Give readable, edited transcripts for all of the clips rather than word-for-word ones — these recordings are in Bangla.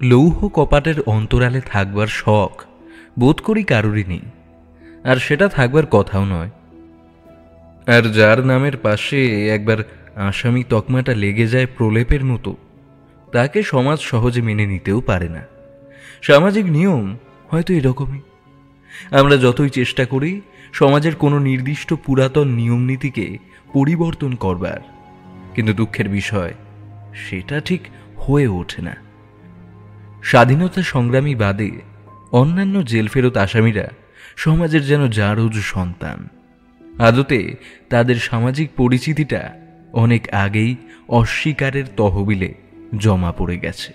লৌহ কপাটের অন্তরালে থাকবার শখ বোধ করি কারোরই নেই, আর সেটা থাকবার কথাও নয়। আর যার নামের পাশে একবার আসামি তকমাটা লেগে যায় প্রলেপের মতো, তাকে সমাজ সহজে মেনে নিতেও পারে না। সামাজিক নিয়ম হয়তো এরকমই। আমরা যতই চেষ্টা করি সমাজের কোনো নির্দিষ্ট পুরাতন নিয়মনীতিকে পরিবর্তন করবার, কিন্তু দুঃখের বিষয় সেটা ঠিক হয়ে ওঠে না। স্বাধীনতা সংগ্রামী বাদে অন্যান্য জেল ফেরত আসামিরা সমাজের যেন জারজ সন্তান। আদতে তাদের সামাজিক পরিচিতিটা অনেক আগেই অস্বীকারের তহবিলে জমা পড়ে গেছে।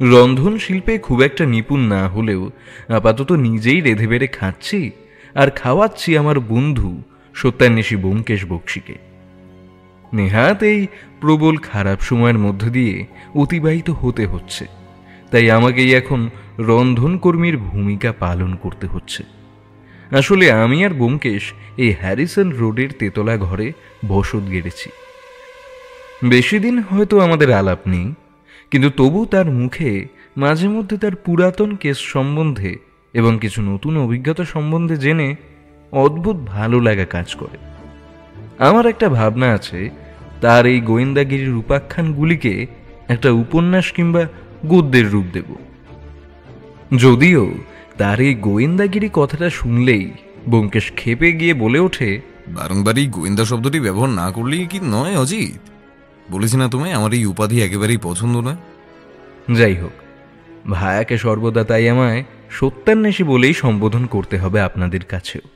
রন্ধন শিল্পে খুব একটা নিপুণ না হলেও আপাতত নিজেই রেঁধে বেড়ে খাচ্ছি আর খাওয়াচ্ছি আমার বন্ধু সত্যান্বেষী ব্যোমকেশ বক্সীকে। নেহাত এই প্রবল খারাপ সময়ের মধ্য দিয়ে অতিবাহিত হতে হচ্ছে, তাই আমাকেই এখন রন্ধনকর্মীর ভূমিকা পালন করতে হচ্ছে। আসলে আমি আর ব্যোমকেশ এই হ্যারিসন রোডের তেতলা ঘরে বসত গেড়েছি। বেশি দিন হয়তো আমাদের আলাপ নেই, কিন্তু তবু তার মুখে মাঝে মধ্যে তার পুরাতন কেস সম্বন্ধে এবং কিছু নতুন অভিজ্ঞতা সম্বন্ধে জেনে অদ্ভুত ভালো লাগা কাজ করে। আমার একটা ভাবনা আছে, তার এই গোয়েন্দাগিরির উপাখ্যানগুলিকে একটা উপন্যাস কিংবা গদ্যের রূপ দেব। যদিও তার এই গোয়েন্দাগিরি কথাটা শুনলেই ব্যোমকেশ খেপে গিয়ে বলে ওঠে, বারংবার এই গোয়েন্দা শব্দটি ব্যবহার না করলেই কি নয় অজিত? বলেছি না তোমায় আমার এই উপাধি একেবারেই পছন্দ নয়। যাই হোক, ভায়াকে সর্বদা তাই আমায় সত্যান্বেষী বলেই সম্বোধন করতে হবে আপনাদের কাছেও।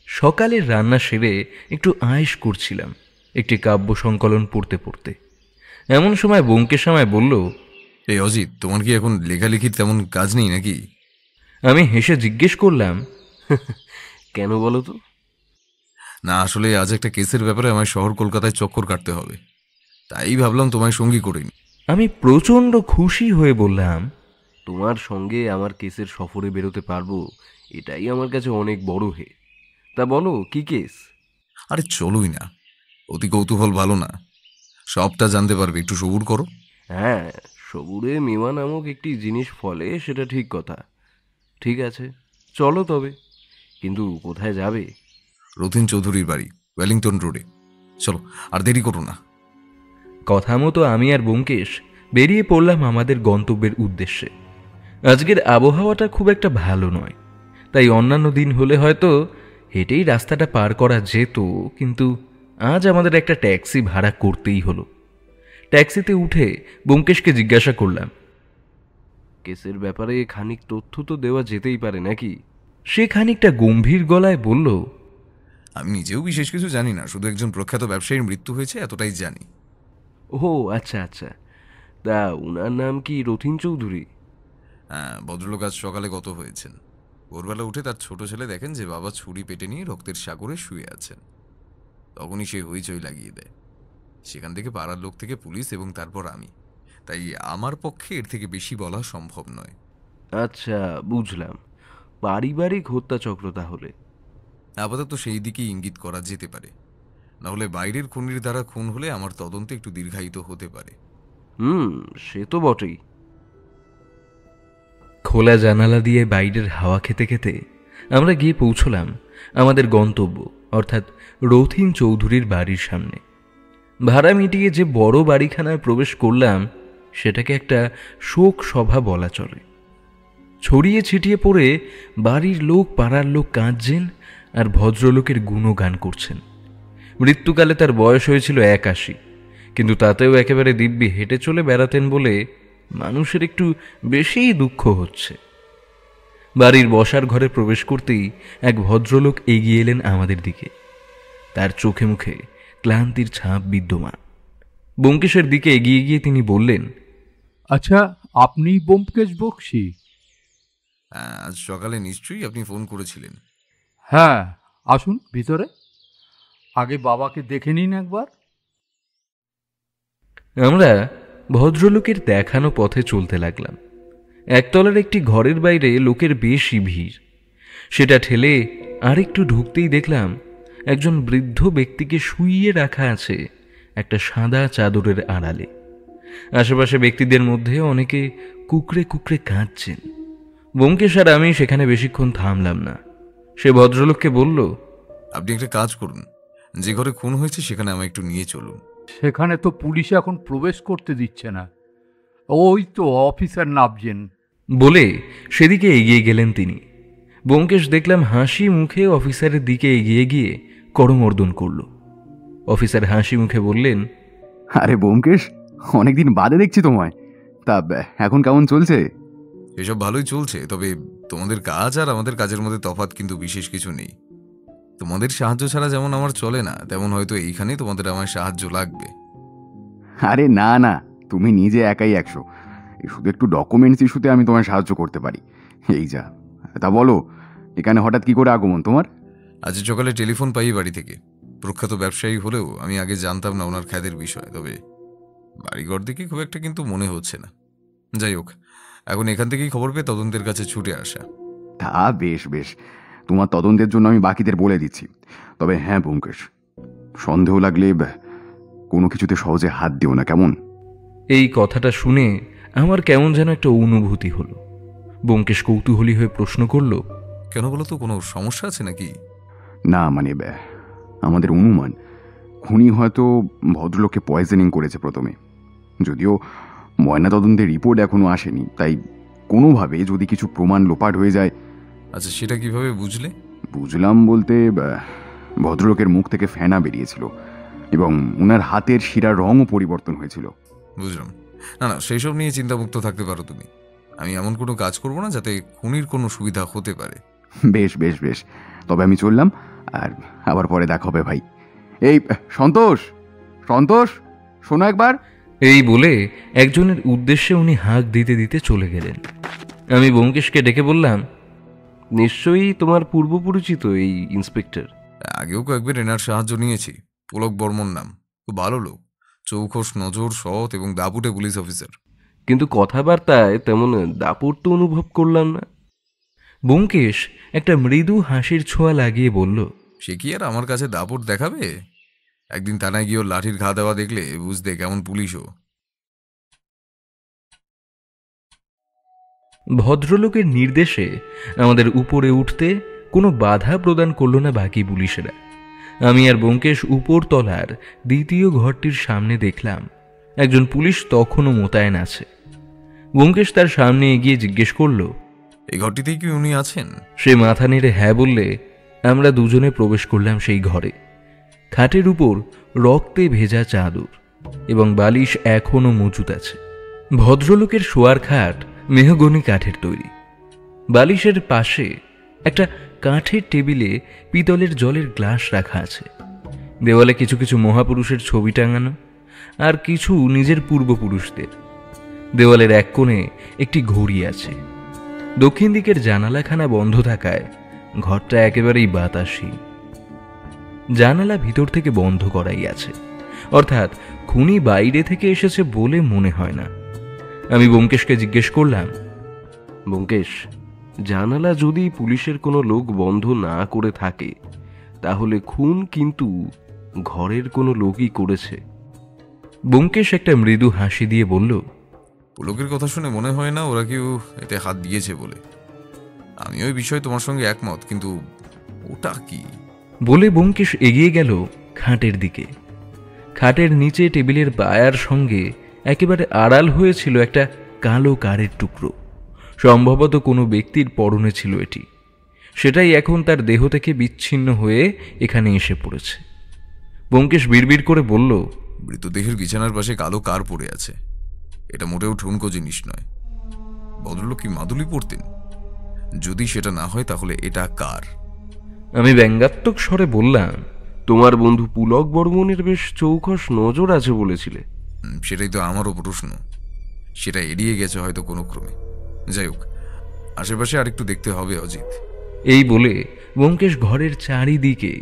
সকালের রান্না সেরে একটু আয়েশ করছিলাম একটি কাব্য সংকলন পড়তে পড়তে। এমন সময় ব্যোমকেশ আমায় বলল, এই অজিত, তোমার কি এখন লেখালেখির তেমন কাজ নেই নাকি? আমি হেসে জিজ্ঞেস করলাম, কেন বলো তো? না, আসলে আজ একটা কেসের ব্যাপারে আমায় শহর কলকাতায় চক্কর কাটতে হবে, তাই ভাবলাম তোমায় সঙ্গী করে নি। আমি প্রচণ্ড খুশি হয়ে বললাম, তোমার সঙ্গে আমার কেসের সফরে বেরোতে পারবো এটাই আমার কাছে অনেক বড় হে। তা বলো, কি কেস? আরে চলোই না, অতি কৌতূহল ভালো না, সবটা জানতে পারবে, একটু সবুর করো। হ্যাঁ, সবুরে মেওয়া নামক একটি জিনিস ফলে, সেটা ঠিক কথা। ঠিক আছে, চলো তবে। কিন্তু কোথায় যাবে? রথীন চৌধুরীর বাড়ি, ওয়েলিংটন রোডে। চলো, আর দেরি করো না। কথা মতো আমি আর ব্যোমকেশ বেরিয়ে পড়লাম আমাদের গন্তব্যের উদ্দেশ্যে। আজকের আবহাওয়াটা খুব একটা ভালো নয়, তাই অন্যান্য দিন হলে হয়তো হেঁটেই রাস্তাটা পার করা যেত, কিন্তু আজ আমাদের একটা ট্যাক্সি ভাড়া করতেই হলো। ট্যাক্সিতে উঠে ব্যোমকেশকে জিজ্ঞাসা করলাম, কেসের ব্যাপারে খানিক তথ্য তো দেওয়া যেতেই পারে নাকি? সে খানিকটা গম্ভীর গলায় বলল, আমি নিজেও বিশেষ কিছু জানি না, শুধু একজন প্রখ্যাত ব্যবসায়ীর মৃত্যু হয়েছে এতটাই জানি। ও আচ্ছা আচ্ছা, তা উনার নাম কি রথীন চৌধুরী? হ্যাঁ, ভদ্রলোক আজ সকালে গত হয়েছেন। ভোরবেলা উঠে তার ছোট ছেলে দেখেন যে বাবা ছুরি পেটে নিয়ে রক্তের সাগরে শুয়ে আছেন। তখনই সে হইচই লাগিয়ে দেয়। সেখান থেকে পাড়ার লোক থেকে পুলিশ এবং তারপর আমি, তাই আমার পক্ষে এর থেকে বেশি বলা সম্ভব নয়। আচ্ছা, বুঝলাম, পারিবারিক হত্যাচক্র তাহলে। আপাতত সেই দিকেই ইঙ্গিত করা যেতে পারে, নাহলে বাইরের খুনির দ্বারা খুন হলে আমার তদন্তে একটু দীর্ঘায়িত হতে পারে। সে তো বটেই। খোলা জানালা দিয়ে বাইরের হাওয়া খেতে খেতে আমরা গিয়ে পৌঁছলাম আমাদের গন্তব্য, অর্থাৎ রথীন চৌধুরীর বাড়ির সামনে। ভাড়া মিটিয়ে যে বড় বাড়িখানায় প্রবেশ করলাম, সেটাকে একটা শোক সভা বলা চলে। ছড়িয়ে ছিটিয়ে পড়ে বাড়ির লোক পাড়ার লোক কাঁদছেন আর ভদ্রলোকের গুণগান করছেন। মৃত্যুকালে তার বয়স হয়েছিল 81, কিন্তু তাতেও একেবারে দিব্যি হেঁটে চলে বেড়াতেন বলে মানুষের একটু বেশিই দুঃখ হচ্ছে। বাড়ির বসার ঘরে প্রবেশ করতেই এক ভদ্রলোক এগিয়ে এলেন আমাদের দিকে। তার চোখে মুখে ক্লান্তির ছাপ বিদ্যমান। ব্যোমকেশের দিকে এগিয়ে গিয়ে তিনি বললেন, আচ্ছা, আপনি ব্যোমকেশ বক্সী? আজ সকালে নিশ্চয়ই আপনি ফোন করেছিলেন। হ্যাঁ, আসুন ভিতরে, আগে বাবাকে দেখে নিন একবার। আমরা ভদ্রলোকের দেখানো পথে চলতে লাগলাম। একতলার একটি ঘরের বাইরে লোকের বেশি ভিড়। সেটা ঠেলে আরেকটু ঢুকতেই দেখলাম একজন বৃদ্ধ ব্যক্তিকে শুইয়ে রাখা আছে একটা সাদা চাদরের আড়ালে। আশেপাশে ব্যক্তিদের মধ্যে অনেকে কুকড়ে কুকড়ে কাঁদছেন। ব্যোমকেশ আর আমি সেখানে বেশিক্ষণ থামলাম না। সে ভদ্রলোককে বলল, আপনি একটা কাজ করুন, যে ঘরে খুন হয়েছে সেখানে আমায় একটু নিয়ে চলুন। সেখানে তো পুলিশ এখন প্রবেশ করতে দিচ্ছে না। ওই তো অফিসার নাবজেন। বলে সেদিকে এগিয়ে গেলেন তিনি। ব্যোমকেশ দেখলাম হাসি মুখে অফিসারের দিকে এগিয়ে গিয়ে করমর্দন করল। অফিসার হাসি মুখে বললেন, আরে ব্যোমকেশ, অনেকদিন বাদে দেখছি তোমায়। তা এখন কেমন চলছে? এসব ভালোই চলছে, তবে তোমাদের কাজ আর আমাদের কাজের মধ্যে তফাৎ কিন্তু বিশেষ কিছু নেই। তোমাদের সাহায্য ছাড়া যেমন আমার চলে না, তেমন হয়তো এইখানে তোমাদের আমার সাহায্য লাগবে। আরে না না, তুমি নিজে একাই 100। শুধু একটু ডকুমেন্টস ইস্যুতে আমি তোমায় সাহায্য করতে পারি, এই যা। তা বলো, এখানে হঠাৎ কি করে আগমন তোমার? আজ সকালে টেলিফোন পাই বাড়ি থেকে। প্রখ্যাত ব্যবসায়ী হলেও আমি আগে জানতাম না ওনার খ্যাদের বিষয়, তবে বাড়িঘর দেখে খুব একটা কিন্তু মনে হচ্ছে না। যাই হোক, এখন এখান থেকেই খবর পেয়ে তদন্তের কাছে ছুটে আসা। তা বেশ বেশ, তোমার তদন্তের জন্য আমি বাকিদের বলে দিচ্ছি। তবে হ্যাঁ ব্যোমকেশ, সন্দেহ লাগলে কোনো কিছুতে সহজে হাত দিও না, কেমন? এই কথাটা শুনে আমার কেমন যেন একটা অনুভূতি হলো। ব্যোমকেশ কৌতূহলী হয়ে প্রশ্ন করল, কেন বলো তো, কোনো সমস্যা আছে নাকি? না মানে আমাদের অনুমান খুনি হয়তো ভদ্রলোককে পয়জনিং করেছে প্রথমে। যদিও ময়নাতদন্তের রিপোর্ট এখনো আসেনি, তাই কোনোভাবে যদি কিছু প্রমাণ লোপাট হয়ে যায়। আচ্ছা, সেটা কিভাবে বুঝলে? বুঝলাম বলতে, ভদ্রলোকের মুখ থেকে ফেনা বেরিয়েছিল এবং ওনার হাতের শিরার রঙও পরিবর্তন হয়েছিল। বুঝলাম। না না, সেই সব নিয়ে চিন্তামুক্ত থাকতে পারো তুমি। আমি এমন কোনো কাজ করব না যাতে খুনির কোনো সুবিধা হতে পারে। বেশ বেশ বেশ, তবে আমি চললাম, আর আবার পরে দেখা হবে ভাই। এই সন্তোষ, সন্তোষ শোনো একবার। এই বলে একজনের উদ্দেশ্যে উনি হাঁক দিতে দিতে চলে গেলেন। আমি ব্যোমকেশকে ডেকে বললাম, নিশ্চয়ই তোমার পূর্বপরিচিত এই ইন্সপেক্টর। আগেও কয়েকবার এনার সাহায্য নিয়েছি। পুলক বর্মন নাম, খুব ভালো লোক, চৌখোশ নজর, সৎ এবং দাপুটে পুলিশ অফিসার। কিন্তু কথাবার্তায় তেমন দাপট তো অনুভব করলাম না। ব্যোমকেশ একটা মৃদু হাসির ছোঁয়া লাগিয়ে বলল, সে কি আর আমার কাছে দাপট দেখাবে? একদিন থানায় গিয়ে ওর লাঠির ঘা দেওয়া দেখলে বুঝতে কেমন পুলিশও। ভদ্রলোকের নির্দেশে আমাদের উপরে উঠতে কোনো বাধা প্রদান করল না বাকি পুলিশেরা। আমি আর ব্যোমকেশ উপর তলার দ্বিতীয় ঘরটির সামনে দেখলাম একজন পুলিশ তখনও মোতায়েন আছে। ব্যোমকেশ তার সামনে এগিয়ে জিজ্ঞেস করল, এই ঘরটিতেই কি উনি আছেন? সে মাথা নেড়ে হ্যাঁ বললে আমরা দুজনে প্রবেশ করলাম সেই ঘরে। খাটের উপর রক্তে ভেজা চাদর এবং বালিশ এখনও মজুদ আছে। ভদ্রলোকের শোয়ার খাট মেহগনি কাঠের তৈরি। বালিশের পাশে একটা কাঠের টেবিলে পিতলের জলের গ্লাস রাখা আছে। দেওয়ালে কিছু কিছু মহাপুরুষের ছবি টাঙানো, আর কিছু নিজের পূর্বপুরুষদের। দেওয়ালের এক কোণে একটি ঘড়ি আছে। দক্ষিণ দিকের জানালাখানা বন্ধ থাকায় ঘরটা একেবারেই বাতাসহীন। জানালা ভিতর থেকে বন্ধ করাই আছে, অর্থাৎ খুনি বাইরে থেকে এসেছে বলে মনে হয় না। আমি ব্যোমকেশকে জিজ্ঞেস করলাম, ব্যোমকেশ, জানালা যদি পুলিশের কোনো লোক বন্ধ না করে থাকে, তাহলে খুন কিন্তু ঘরের কোনো লোকই করেছে। ব্যোমকেশ একটা মৃদু হাসি দিয়ে বলল, পুলকের কথা শুনে মনে হয় না ওরা কেউ এতে হাত দিয়েছে বলে। আমি ওই বিষয়ে তোমার সঙ্গে একমত, কিন্তু ওটা কি? বলে ব্যোমকেশ এগিয়ে গেল খাটের দিকে। খাটের নিচে টেবিলের পায়ার সঙ্গে একেবারে আড়াল হয়েছিল একটা কালো কারের টুকরো। সম্ভবত কোনো ব্যক্তির পরনে ছিল এটি। সেটাই এখন তার দেহ থেকে বিচ্ছিন্ন হয়ে এখানে এসে পড়েছে। ব্যোমকেশ বিড়বিড় করে বলল, মৃতদেহের বিছানার পাশে কালো কার পড়ে আছে। এটা মোটেও ঠুনকো জিনিস নয়। ভদ্রলোক কি মাদুলি পরতেন? যদি সেটা না হয় তাহলে এটা কার? আমি ব্যঙ্গাত্মক স্বরে বললাম, তোমার বন্ধু পুলক বর্মনের বেশ চৌখস নজর আছে বলেছিলে। সেটাই তো আমারও প্রশ্ন। সেটা এড়িয়ে গেছে হয়তো কোনো ক্রমে। যাই হোক, আশেপাশে আরেকটু দেখতে হবে অজিত। এই বলে ব্যোমকেশ ঘরের চারিদিকে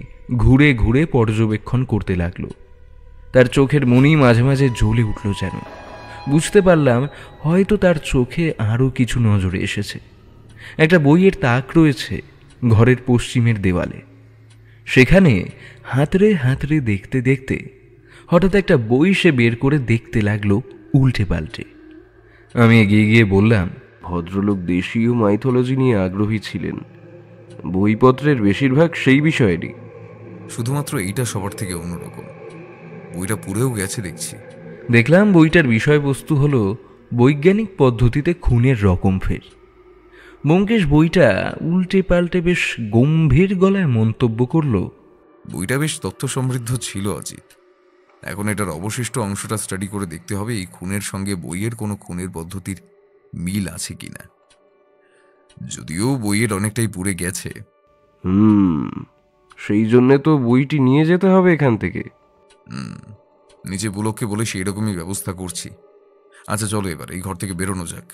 ঘুরে ঘুরে পর্যবেক্ষণ করতে লাগলো। তার চোখের মনি মাঝে মাঝে জ্বলে উঠল যেন। বুঝতে পারলাম হয়তো তার চোখে আরও কিছু নজরে এসেছে। একটা বইয়ের তাক রয়েছে ঘরের পশ্চিমের দেওয়ালে। সেখানে হাতড়ে হাতড়ে দেখতে দেখতে হঠাৎ একটা বই সে বের করে দেখতে লাগলো উল্টে পাল্টে। আমি এগিয়ে গিয়ে বললাম, ভদ্রলোক দেশীয় মাইথোলজি নিয়ে আগ্রহী ছিলেন, বইপত্রের বেশিরভাগ সেই বিষয়েরই। শুধুমাত্র এইটা সবার থেকে অন্যরকম। বইটা পুরেও গেছে দেখছি। দেখলাম বইটার বিষয়বস্তু হলো বৈজ্ঞানিক পদ্ধতিতে খুনের রকম ফের। ব্যোমকেশ বইটা উল্টে পাল্টে বেশ গম্ভীর গলায় মন্তব্য করলো, বইটা বেশ তথ্য সমৃদ্ধ ছিল অজিত। এখন এটার অবশিষ্ট অংশটা স্টাডি করে দেখতে হবে এই খুনের সঙ্গে বইয়ের কোনো খুনের পদ্ধতির মিল আছে কিনা। যদিও বইয়ের অনেকটাই পুড়ে গেছে। সেই জন্যে তো বইটি নিয়ে যেতে হবে এখান থেকে। নিচে পুলককে বলে সেই রকমই ব্যবস্থা করছি। আচ্ছা চলো এবার এই ঘর থেকে বেরোনো যাক।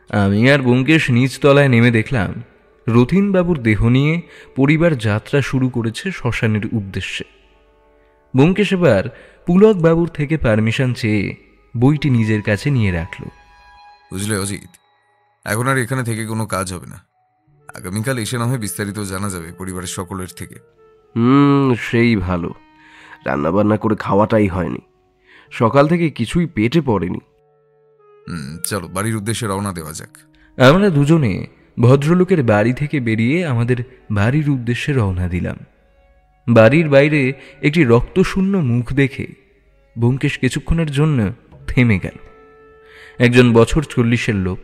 আমি আর ব্যোমকেশ নিচতলায় নেমে দেখলাম রথীনবাবুর দেহ নিয়ে পরিবার যাত্রা শুরু করেছে শ্মশানের উদ্দেশ্যে। ব্যোমকেশ এবার পুলকবাবুর থেকে পারমিশন চেয়ে বইটি নিজের কাছে নিয়ে রাখল। বুঝলে অজিত, এখন আর এখানে থেকে কোনো কাজ হবে না। আগামীকাল এসে না হয় বিস্তারিত জানা যাবে পরিবারের সকলের থেকে। সেই ভালো। রান্নাবান্না করে খাওয়াটাই হয়নি, সকাল থেকে কিছুই পেটে পড়েনি। চলো বাড়ির উদ্দেশ্যে রওনা দেওয়া যাক। আমরা দুজনে ভদ্রলোকের বাড়ি থেকে বেরিয়ে আমাদের বাড়ির উদ্দেশ্যে রওনা দিলাম। বাড়ির বাইরে একটি রক্তশূন্য মুখ দেখে ব্যোমকেশ কিছুক্ষণের জন্য থেমে গেল। একজন বছর 40-এর লোক,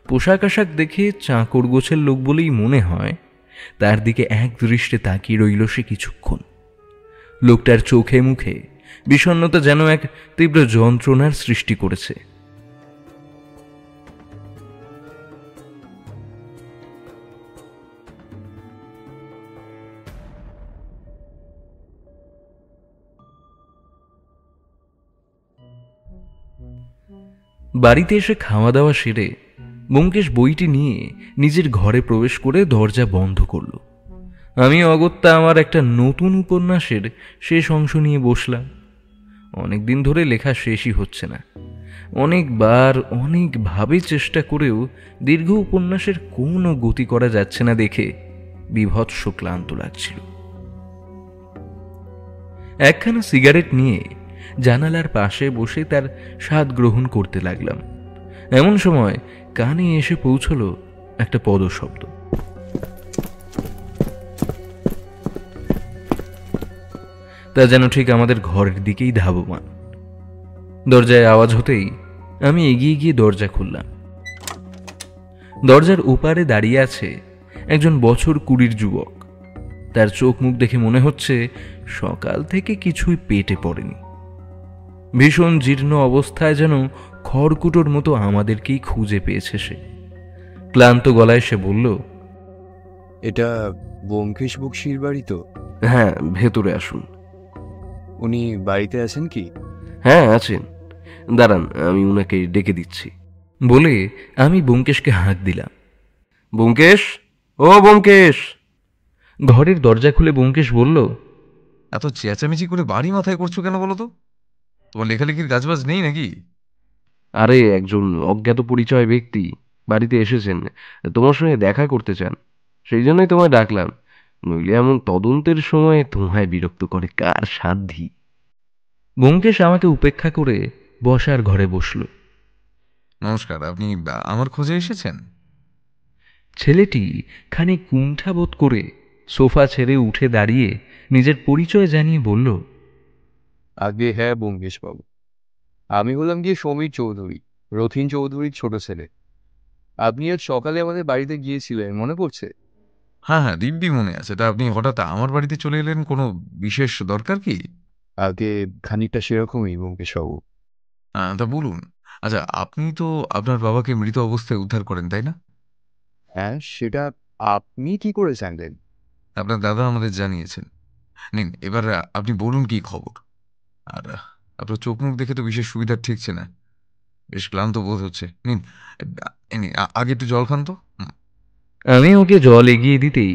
পোশাক আশাক দেখে চাকর গোছের লোক বলেই মনে হয়। তার দিকে এক দৃষ্টে তাকিয়ে রইল সে কিছুক্ষণ। লোকটার চোখে মুখে বিষণ্ণতা যেন এক তীব্র যন্ত্রণার সৃষ্টি করেছে। বাড়িতে এসে খাওয়া দাওয়া সেরে ব্যোমকেশ বইটি নিয়ে নিজের ঘরে প্রবেশ করে দরজা বন্ধ করল। আমি অগত্যা আমার একটা নতুন উপন্যাসের শেষ অংশ নিয়ে বসলাম। অনেকদিন ধরে লেখা শেষই হচ্ছে না। অনেকবার অনেকভাবে চেষ্টা করেও দীর্ঘ উপন্যাসের কোনো গতি করা যাচ্ছে না দেখে বিভৎস ক্লান্ত লাগছিল। একখানা সিগারেট নিয়ে জানালার পাশে বসে তার স্বাদ গ্রহণ করতে লাগলাম। এমন সময় কানে এসে পৌঁছল একটা পদশব্দ। তা যেন ঠিক আমাদের ঘরের দিকেই ধাবমান। দরজায় আওয়াজ হতেই আমি এগিয়ে গিয়ে দরজা খুললাম। দরজার ওপারে দাঁড়িয়ে আছে একজন বছর 20-র যুবক। তার চোখ মুখ দেখে মনে হচ্ছে সকাল থেকে কিছুই পেটে পড়েনি। ভীষণ জীর্ণ অবস্থায় যেন খড়কুটোর মতো আমাদেরকেই খুঁজে পেয়েছে সে। ক্লান্ত গলায় সে বলল, এটা ব্যোমকেশ বক্সির বাড়ি তো? হ্যাঁ, ভেতরে আসুন। উনি বাড়িতে আছেন কি? হ্যাঁ আছেন, দাঁড়ান আমি উনাকে ডেকে দিচ্ছি। বলে আমি ব্যোমকেশকে হাঁক দিলাম, ব্যোমকেশ, ও ব্যোমকেশ। ঘরের দরজা খুলে ব্যোমকেশ বলল, এত চেঁচামেচি করে বাড়ি মাথায় করছো কেন বলো তো? তোমার লেখালেখির কাজবাজ নেই নাকি? আরে একজন অজ্ঞাত পরিচয় ব্যক্তি বাড়িতে এসেছেন, তোমার সঙ্গে দেখা করতে চান, সেই জন্যই তোমায় ডাকলাম। নইলে এমন তদন্তের সময় তোমায় বিরক্ত করে কার সাধ্যি। ব্যোমকেশ আমাকে উপেক্ষা করে বসার ঘরে বসল। নমস্কার, আপনি আমার খোঁজে এসেছেন? ছেলেটি খানিক কুণ্ঠাবোধ করে সোফা ছেড়ে উঠে দাঁড়িয়ে নিজের পরিচয় জানিয়ে বলল, আগে হ্যাঁ ব্যোমকেশ বাবু, আমি হলাম গিয়ে সমীর চৌধুরী, রথীন চৌধুরীর ছোট ছেলে। আপনি আজ সকালে আমাদের বাড়িতে গিয়েছিলেন, মনে পড়ছে? হ্যাঁ হ্যাঁ, দিব্যি মনে আছে। তা আপনি হঠাৎ আমার বাড়িতে চলে এলেন, কোনো বিশেষ দরকার কি? আগে খানিকটা সেরকমই ব্যোমকেশ বাবু। তা বলুন। আচ্ছা, আপনি তো আপনার বাবাকে মৃত অবস্থায় উদ্ধার করেন, তাই না? হ্যাঁ, সেটা আপনি কি করে জানলেন? আপনার দাদা আমাদের জানিয়েছেন। নিন, এবার আপনি বলুন কি খবর। আর আপনার চোখ মুখ দেখে তো বিশেষ সুবিধা ঠিকছে না, বেশ ক্লান্ত বোধ হচ্ছে। নিন, নিন, আগে একটু জল খান তো। আমি ওকে জল এগিয়ে দিতেই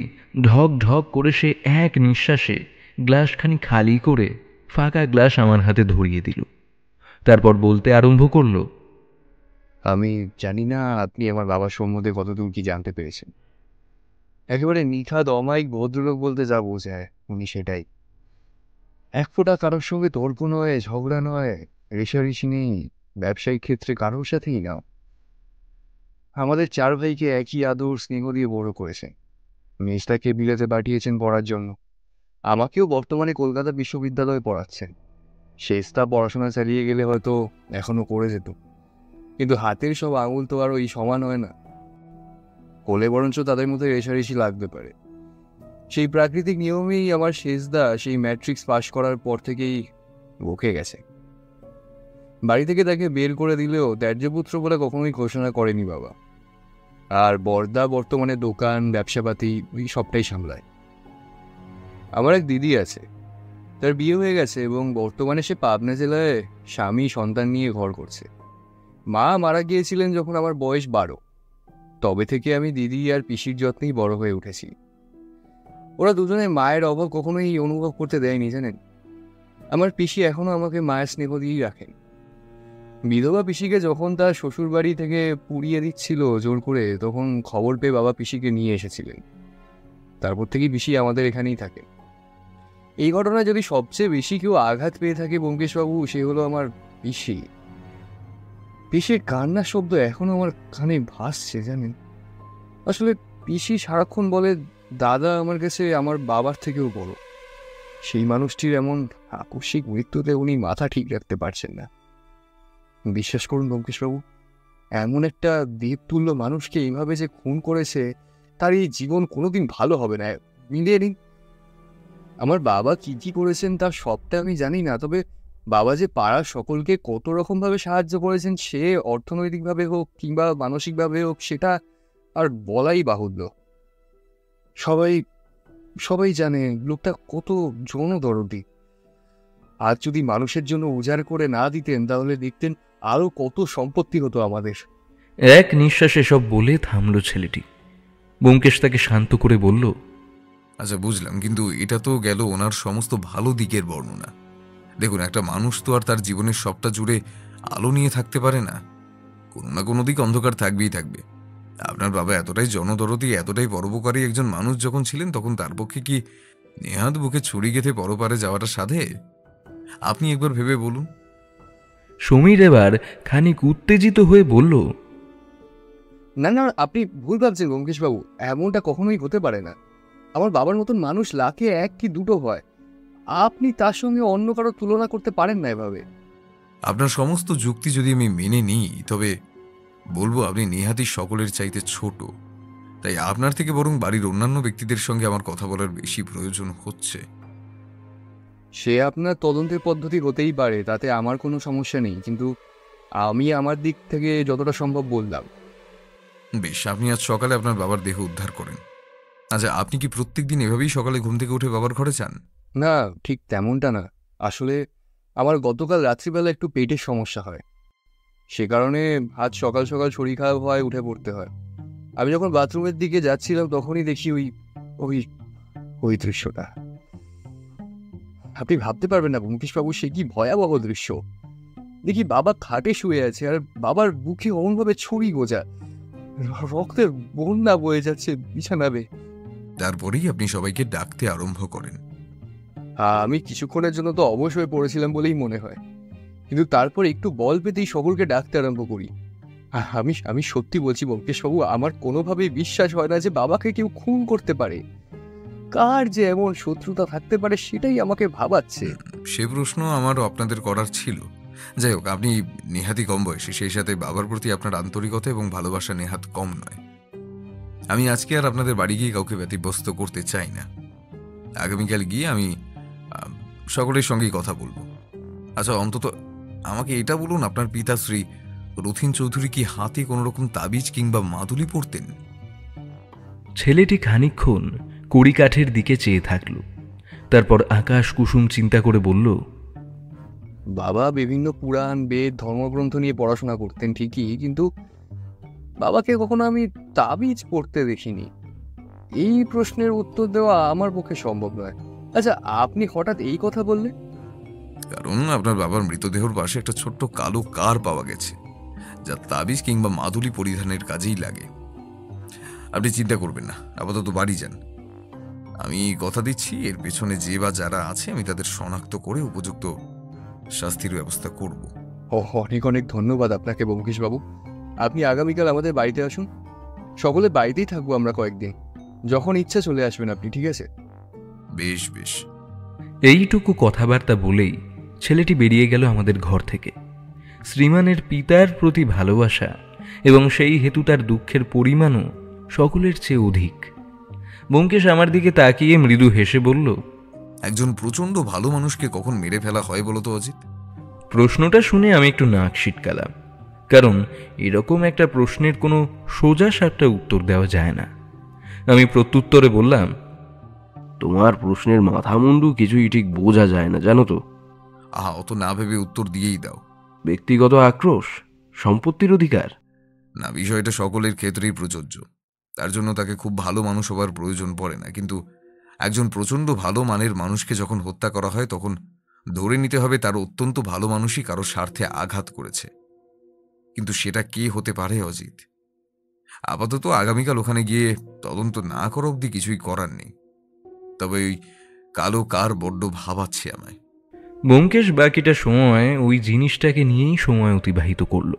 ঢক ঢক করে সে এক নিঃশ্বাসে গ্লাসখানি খালি করে ফাঁকা গ্লাস আমার হাতে ধরিয়ে দিল। তারপর বলতে আরম্ভ করল, আমি জানি না আপনি আমার বাবার সম্বন্ধে কতদূর কি জানতে পেরেছেন। একেবারে নিখাদ অমায়িক ভদ্রলোক বলতে যা বোঝায় উনি সেটাই। এক ফোঁটা কারোর সঙ্গে তর্ক নয়, ঝগড়া নয়, রেষারেষি নেই, ব্যবসায়িক ক্ষেত্রে কারোর সাথেই না। আমাদের 4 ভাইকে একই আদর স্নেহ দিয়ে বড় করেছেন। মেজদাকে বিলেতে পাঠিয়েছেন পড়ার জন্য, আমাকেও বর্তমানে কলকাতা বিশ্ববিদ্যালয়ে পড়াচ্ছেন। শেষটা পড়াশোনা চালিয়ে গেলে হয়তো এখনো করে যেত, কিন্তু হাতের সব আঙুল তো আর ওই সমান হয় না। কোলে বরঞ্চ তাদের মধ্যে রেষারেষি লাগতে পারে। সেই প্রাকৃতিক নিয়মেই আমার শেষদা সেই ম্যাট্রিক্স পাশ করার পর থেকেই বকে গেছে। বাড়ি থেকে তাকে বের করে দিলেও ত্যায্যপুত্র বলে কখনোই ঘোষণা করেনি বাবা। আর বরদা বর্তমানে দোকান, ব্যবসাপাতি ওই সবটাই সামলায়। আমার এক দিদি আছে, তার বিয়ে হয়ে গেছে এবং বর্তমানে সে পাবনা জেলায় স্বামী সন্তান নিয়ে ঘর করছে। মা মারা গিয়েছিলেন যখন আমার বয়স 12। তবে থেকে আমি দিদি আর পিসির যত্নেই বড় হয়ে উঠেছি। ওরা দুজনে মায়ের অভাব কখনোই অনুভব করতে দেয়নি জানেন। আমার পিসি এখনো আমাকে মায়ের স্নেহ দিয়েই রাখেন। বিধবা পিসিকে যখন তার শ্বশুর বাড়ি থেকে পুড়িয়ে দিচ্ছিল জোর করে, তখন খবর পেয়ে বাবা পিসিকে নিয়ে এসেছিলেন। তারপর থেকেই পিসি আমাদের এখানেই থাকে। এই ঘটনায় যদি সবচেয়ে বেশি কেউ আঘাত পেয়ে থাকে ব্যোমকেশবাবু, সে হলো আমার পিসি। পিসির কান্নার শব্দ এখনো আমার কানে ভাসছে জানেন। আসলে পিসি সারাক্ষণ বলে দাদা আমার কাছে আমার বাবার থেকেও বড়। সেই মানুষটির এমন আকস্মিক মৃত্যুতে উনি মাথা ঠিক রাখতে পারছেন না। বিশ্বাস করুন ব্যোমকেশবাবু, এমন একটা দেবতুল্য মানুষকে এইভাবে যে খুন করেছে, তার এই জীবন কোনোদিন ভালো হবে না। মিলিয়ে নিন, আমার বাবা কি কি করেছেন তার সবটা আমি জানি না, তবে বাবা যে পাড়ার সকলকে কত রকমভাবে সাহায্য করেছেন, সে অর্থনৈতিকভাবে হোক কিংবা মানসিকভাবে হোক, সেটা আর বলাই বাহুল্য। সবাই সবাই জানে লোকটা কত জনদরদি। আজ যদি মানুষের জন্য উজাড় করে না দিতেন, তাহলে দেখতেন আরো কত সম্পত্তি হতো আমাদের। এক নিঃশ্বাসে সব বলে থামল ছেলেটি। ব্যোমকেশ তাকে শান্ত করে বলল, আচ্ছা বুঝলাম, কিন্তু এটা তো গেল ওনার সমস্ত ভালো দিকের বর্ণনা। দেখুন, একটা মানুষ তো আর তার জীবনের সবটা জুড়ে আলো নিয়ে থাকতে পারে না। কোনো না কোনো দিক অন্ধকার থাকবেই থাকবে। আপনার বাবা এতটাই জনদরদি, এতটাই পরোপকারী একজন মানুষ যখন ছিলেন, তখন তার পক্ষে কি নেহাত বুকে ছুরি গেঁথে পরপারে যাওয়াটা সাধে? আপনি একবার ভেবে বলুন। সমীর এবার খানিক উত্তেজিত হয়ে বলল, না না, আপনি ভুল ভাবছেন ব্যোমকেশবাবু, এমনটা কখনোই হতে পারে না। আমার বাবার মতন মানুষ লাখে 1 কি 2 হয়। আপনি তার সঙ্গে অন্য কারো তুলনা করতে পারেন না এভাবে। আপনার সমস্ত যুক্তি যদি আমি মেনে নিই, তবে বলবো আপনি নেহাতই সকলের চাইতে ছোট। তাই আপনার থেকে বরং বাড়ির অন্যান্য ব্যক্তিদের সঙ্গে আমার কথা বলার বেশি প্রয়োজন হচ্ছে। সে আপনার তদন্তের পদ্ধতি হতেই পারে, তাতে আমার কোনো সমস্যা নেই, কিন্তু আমি আমার দিক থেকে যতটা সম্ভব বললাম। বেশ, আপনি আজ সকালে আপনার বাবার দেহ উদ্ধার করেন। আচ্ছা, আপনি কি প্রত্যেকদিন এভাবেই সকালে ঘুম থেকে উঠে বাবার ঘরে যান? না, ঠিক তেমনটা না। আসলে আমার গতকাল রাত্রিবেলা একটু পেটের সমস্যা হয়, সে কারণে আজ সকাল সকাল শরীর খারাপ হয়, উঠে পড়তে হয়। আমি যখন বাথরুমের দিকে যাচ্ছিলাম, তখনই দেখি ওই ওই ওই দৃশ্যটা। আপনি ভাবতে পারবেন না ব্যোমকেশবাবু, সে কি ভয়াবহ দৃশ্য। দেখি বাবা খাটে শুয়ে আছে, আর বাবার বুকে অমনভাবে ছুরি গোজা, রক্তের বন্যা বয়ে যাচ্ছে বিছানা বেয়ে। তারপরেই আপনি সবাইকে ডাকতে আরম্ভ করেন। আমি কিছুক্ষণের জন্য তো অবশ হয়ে পড়েছিলাম বলেই মনে হয়, কিন্তু তারপর একটু বল পেতেই সকলকে ডাকতে আরম্ভ করি। আমি আমি সত্যি বলছি ব্যোমকেশবাবু, আমার কোনোভাবেই বিশ্বাস হয় না যে বাবাকে কেউ খুন করতে পারে। কার যে এমন শত্রুতা থাকতে পারে, সেটাই আমাকে ভাবাচ্ছে। সে প্রশ্ন আমারও আপনাদের করার ছিল। যাই হোক, আপনি নেহাতই কম বয়সী, সেই সাথে বাবার প্রতি আপনার আন্তরিকতা এবং ভালোবাসা নেহাত কম নয়। আমি আজকে আর আপনাদের বাড়ি গিয়ে কাউকে ব্যতিব্যস্ত করতে চাই না। আগামীকাল গিয়ে আমি সকলের সঙ্গেই কথা বলবো। আচ্ছা, অন্তত আমাকে এটা বলুন, আপনার পিতাশ্রী রথীন চৌধুরী কি হাতে কোনো রকম তাবিজ কিংবা মাদুলি পরতেন? ছেলেটি খানিকক্ষণ কড়িকাঠের দিকে চেয়ে থাকল। তারপর আকাশ কুসুম চিন্তা করে বলল, বাবা বিভিন্ন পুরাণ, বেদ, ধর্মগ্রন্থ নিয়ে পড়াশোনা করতেন ঠিকই, কিন্তু বাবাকে কখনো আমি তাবিজ পড়তে দেখিনি। এই প্রশ্নের উত্তর দেওয়া আমার পক্ষে সম্ভব নয়। আচ্ছা, আপনি হঠাৎ এই কথা বললেন? কারণ আপনার বাবার মৃতদেহর পাশে একটা ছোট্ট কালো কার পাওয়া গেছে, যা তাবিজ কিংবা মাদুলি পরিধানের কাজেই লাগে। আপনি চিন্তা করবেন না, আপাতত বাড়ি যান। আমি কথা দিচ্ছি এর পেছনে যে বা যারা আছে আমি তাদের শনাক্ত করে উপযুক্ত শাস্তির ব্যবস্থা করব। অনেক অনেক ধন্যবাদ আপনাকে ব্যোমকেশবাবু। আপনি আগামীকাল আমাদের বাড়িতে আসুন, সকলে বাড়িতেই থাকবো আমরা কয়েকদিন। যখন ইচ্ছা চলে আসবেন আপনি, ঠিক আছে? বেশ বেশ। এইটুকু কথাবার্তা বলেই ছেলেটি বেরিয়ে গেল আমাদের ঘর থেকে। শ্রীমানের পিতার প্রতি ভালোবাসা এবং সেই হেতু তার দুঃখের পরিমাণও সকলের চেয়ে অধিক। ব্যোমকেশ আমার দিকে তাকিয়ে মৃদু হেসে বলল, একজন প্রচন্ড ভালো মানুষকে কখন মেরে ফেলা হয় বলো তো অজিত? প্রশ্নটা শুনে আমি একটু নাক সিটকালাম, কারণ এরকম একটা প্রশ্নের কোনো সোজা সাপটা উত্তর দেওয়া যায় না। আমি প্রত্যুত্তরে বললাম, তোমার প্রশ্নের মাথা মুন্ডু কিছুই ঠিক বোঝা যায় না, জানো তো। আহা, অত না ভেবে উত্তর দিয়েই দাও। ব্যক্তিগত আক্রোশ, সম্পত্তির অধিকার? না, বিষয়টা সকলের ক্ষেত্রেই প্রযোজ্য। তার জন্য তাকে খুব ভালো মানুষ হবার প্রয়োজন পড়ে না, কিন্তু একজন প্রচণ্ড ভালো মানের মানুষকে যখন হত্যা করা হয় তখন ধরে নিতে হবে তার অত্যন্ত ভালো মানুষই কারো স্বার্থে আঘাত করেছে। কিন্তু সেটা কে হতে পারে অজিত? আপাতত আগামীকাল ওখানে গিয়ে তদন্ত না করা অবধি কিছুই করার নেই। তবে ওই কালো কার বড্ড ভাবাচ্ছে আমায়। ব্যোমকেশ বাকিটা সময় ওই জিনিসটাকে নিয়েই সময় অতিবাহিত করল।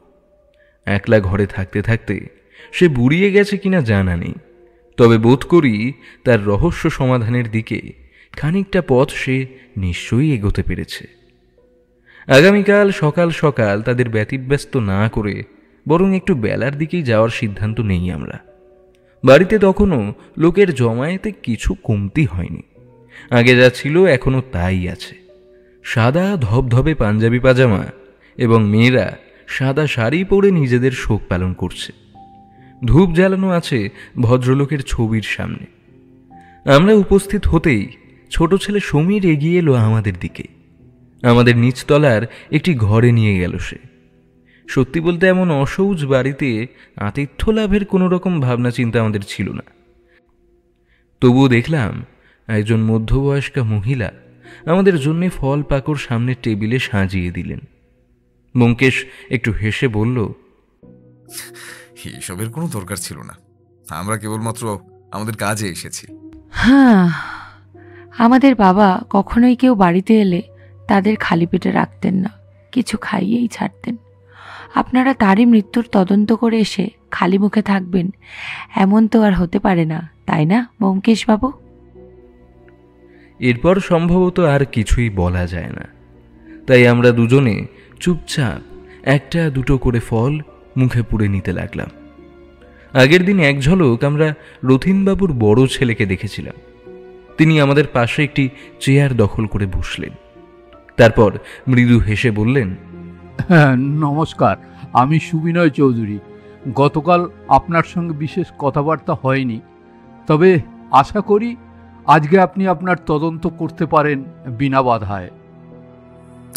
একলা ঘরে থাকতে থাকতে সে বুড়িয়ে গেছে কিনা জানা নেই, তবে বোধ করি তার রহস্য সমাধানের দিকে খানিকটা পথ সে নিশ্চয়ই এগোতে পেরেছে। আগামীকাল সকাল সকাল তাদের ব্যতিব্যস্ত না করে বরং একটু বেলার দিকেই যাওয়ার সিদ্ধান্ত নেই আমরা। বাড়িতে তখনও লোকের জমায়েতে কিছু কমতি হয়নি। আগে যা ছিল এখনও তাই আছে। সাদা ধবধবে পাঞ্জাবি পাজামা এবং মেয়েরা সাদা শাড়ি পরে নিজেদের শোক পালন করছে। ধূপ জ্বালানো আছে ভদ্রলোকের ছবির সামনে। আমরা উপস্থিত হতেই ছোট ছেলে সমীর এগিয়ে এলো আমাদের দিকে। আমাদের নিচতলার একটি ঘরে নিয়ে গেল সে। সত্যি বলতে এমন অসহজ বাড়িতে আতিথ্য লাভের কোনো রকম ভাবনা চিন্তা আমাদের ছিল না। তবুও দেখলাম একজন মধ্যবয়স্কা মহিলা আমাদের জন্যে ফল পাকড় সামনের টেবিলে সাজিয়ে দিলেন। ব্যোমকেশ একটু হেসে বলল, এসবের কোনো দরকার ছিল না, আমরা কেবলমাত্র আমাদের কাজে এসেছি। হ্যাঁ, আমাদের বাবা কখনোই কেউ বাড়িতে এলে তাদের খালি পেটে রাখতেন না, কিছু খাইয়েই ছাড়তেন। আপনারা তারই মৃত্যুর তদন্ত করে এসে খালি মুখে থাকবেন এমন তো আর হতে পারে না, তাই না ব্যোমকেশবাবু? এরপর সম্ভবত আর কিছুই বলা যায় না, তাই আমরা দুজনে চুপচাপ একটা দুটো করে ফল মুখে পুড়ে নিতে লাগলাম। আগের দিন এক ঝলক আমরা রথীনবাবুর বড় ছেলেকে দেখেছিলাম। তিনি আমাদের পাশে একটি চেয়ার দখল করে বসলেন। তারপর মৃদু হেসে বললেন, হ্যাঁ, নমস্কার, আমি সুবিনয় চৌধুরী। গতকাল আপনার সঙ্গে বিশেষ কথাবার্তা হয়নি, তবে আশা করি আজকে আপনি আপনার তদন্ত করতে পারেন বিনা বাধায়।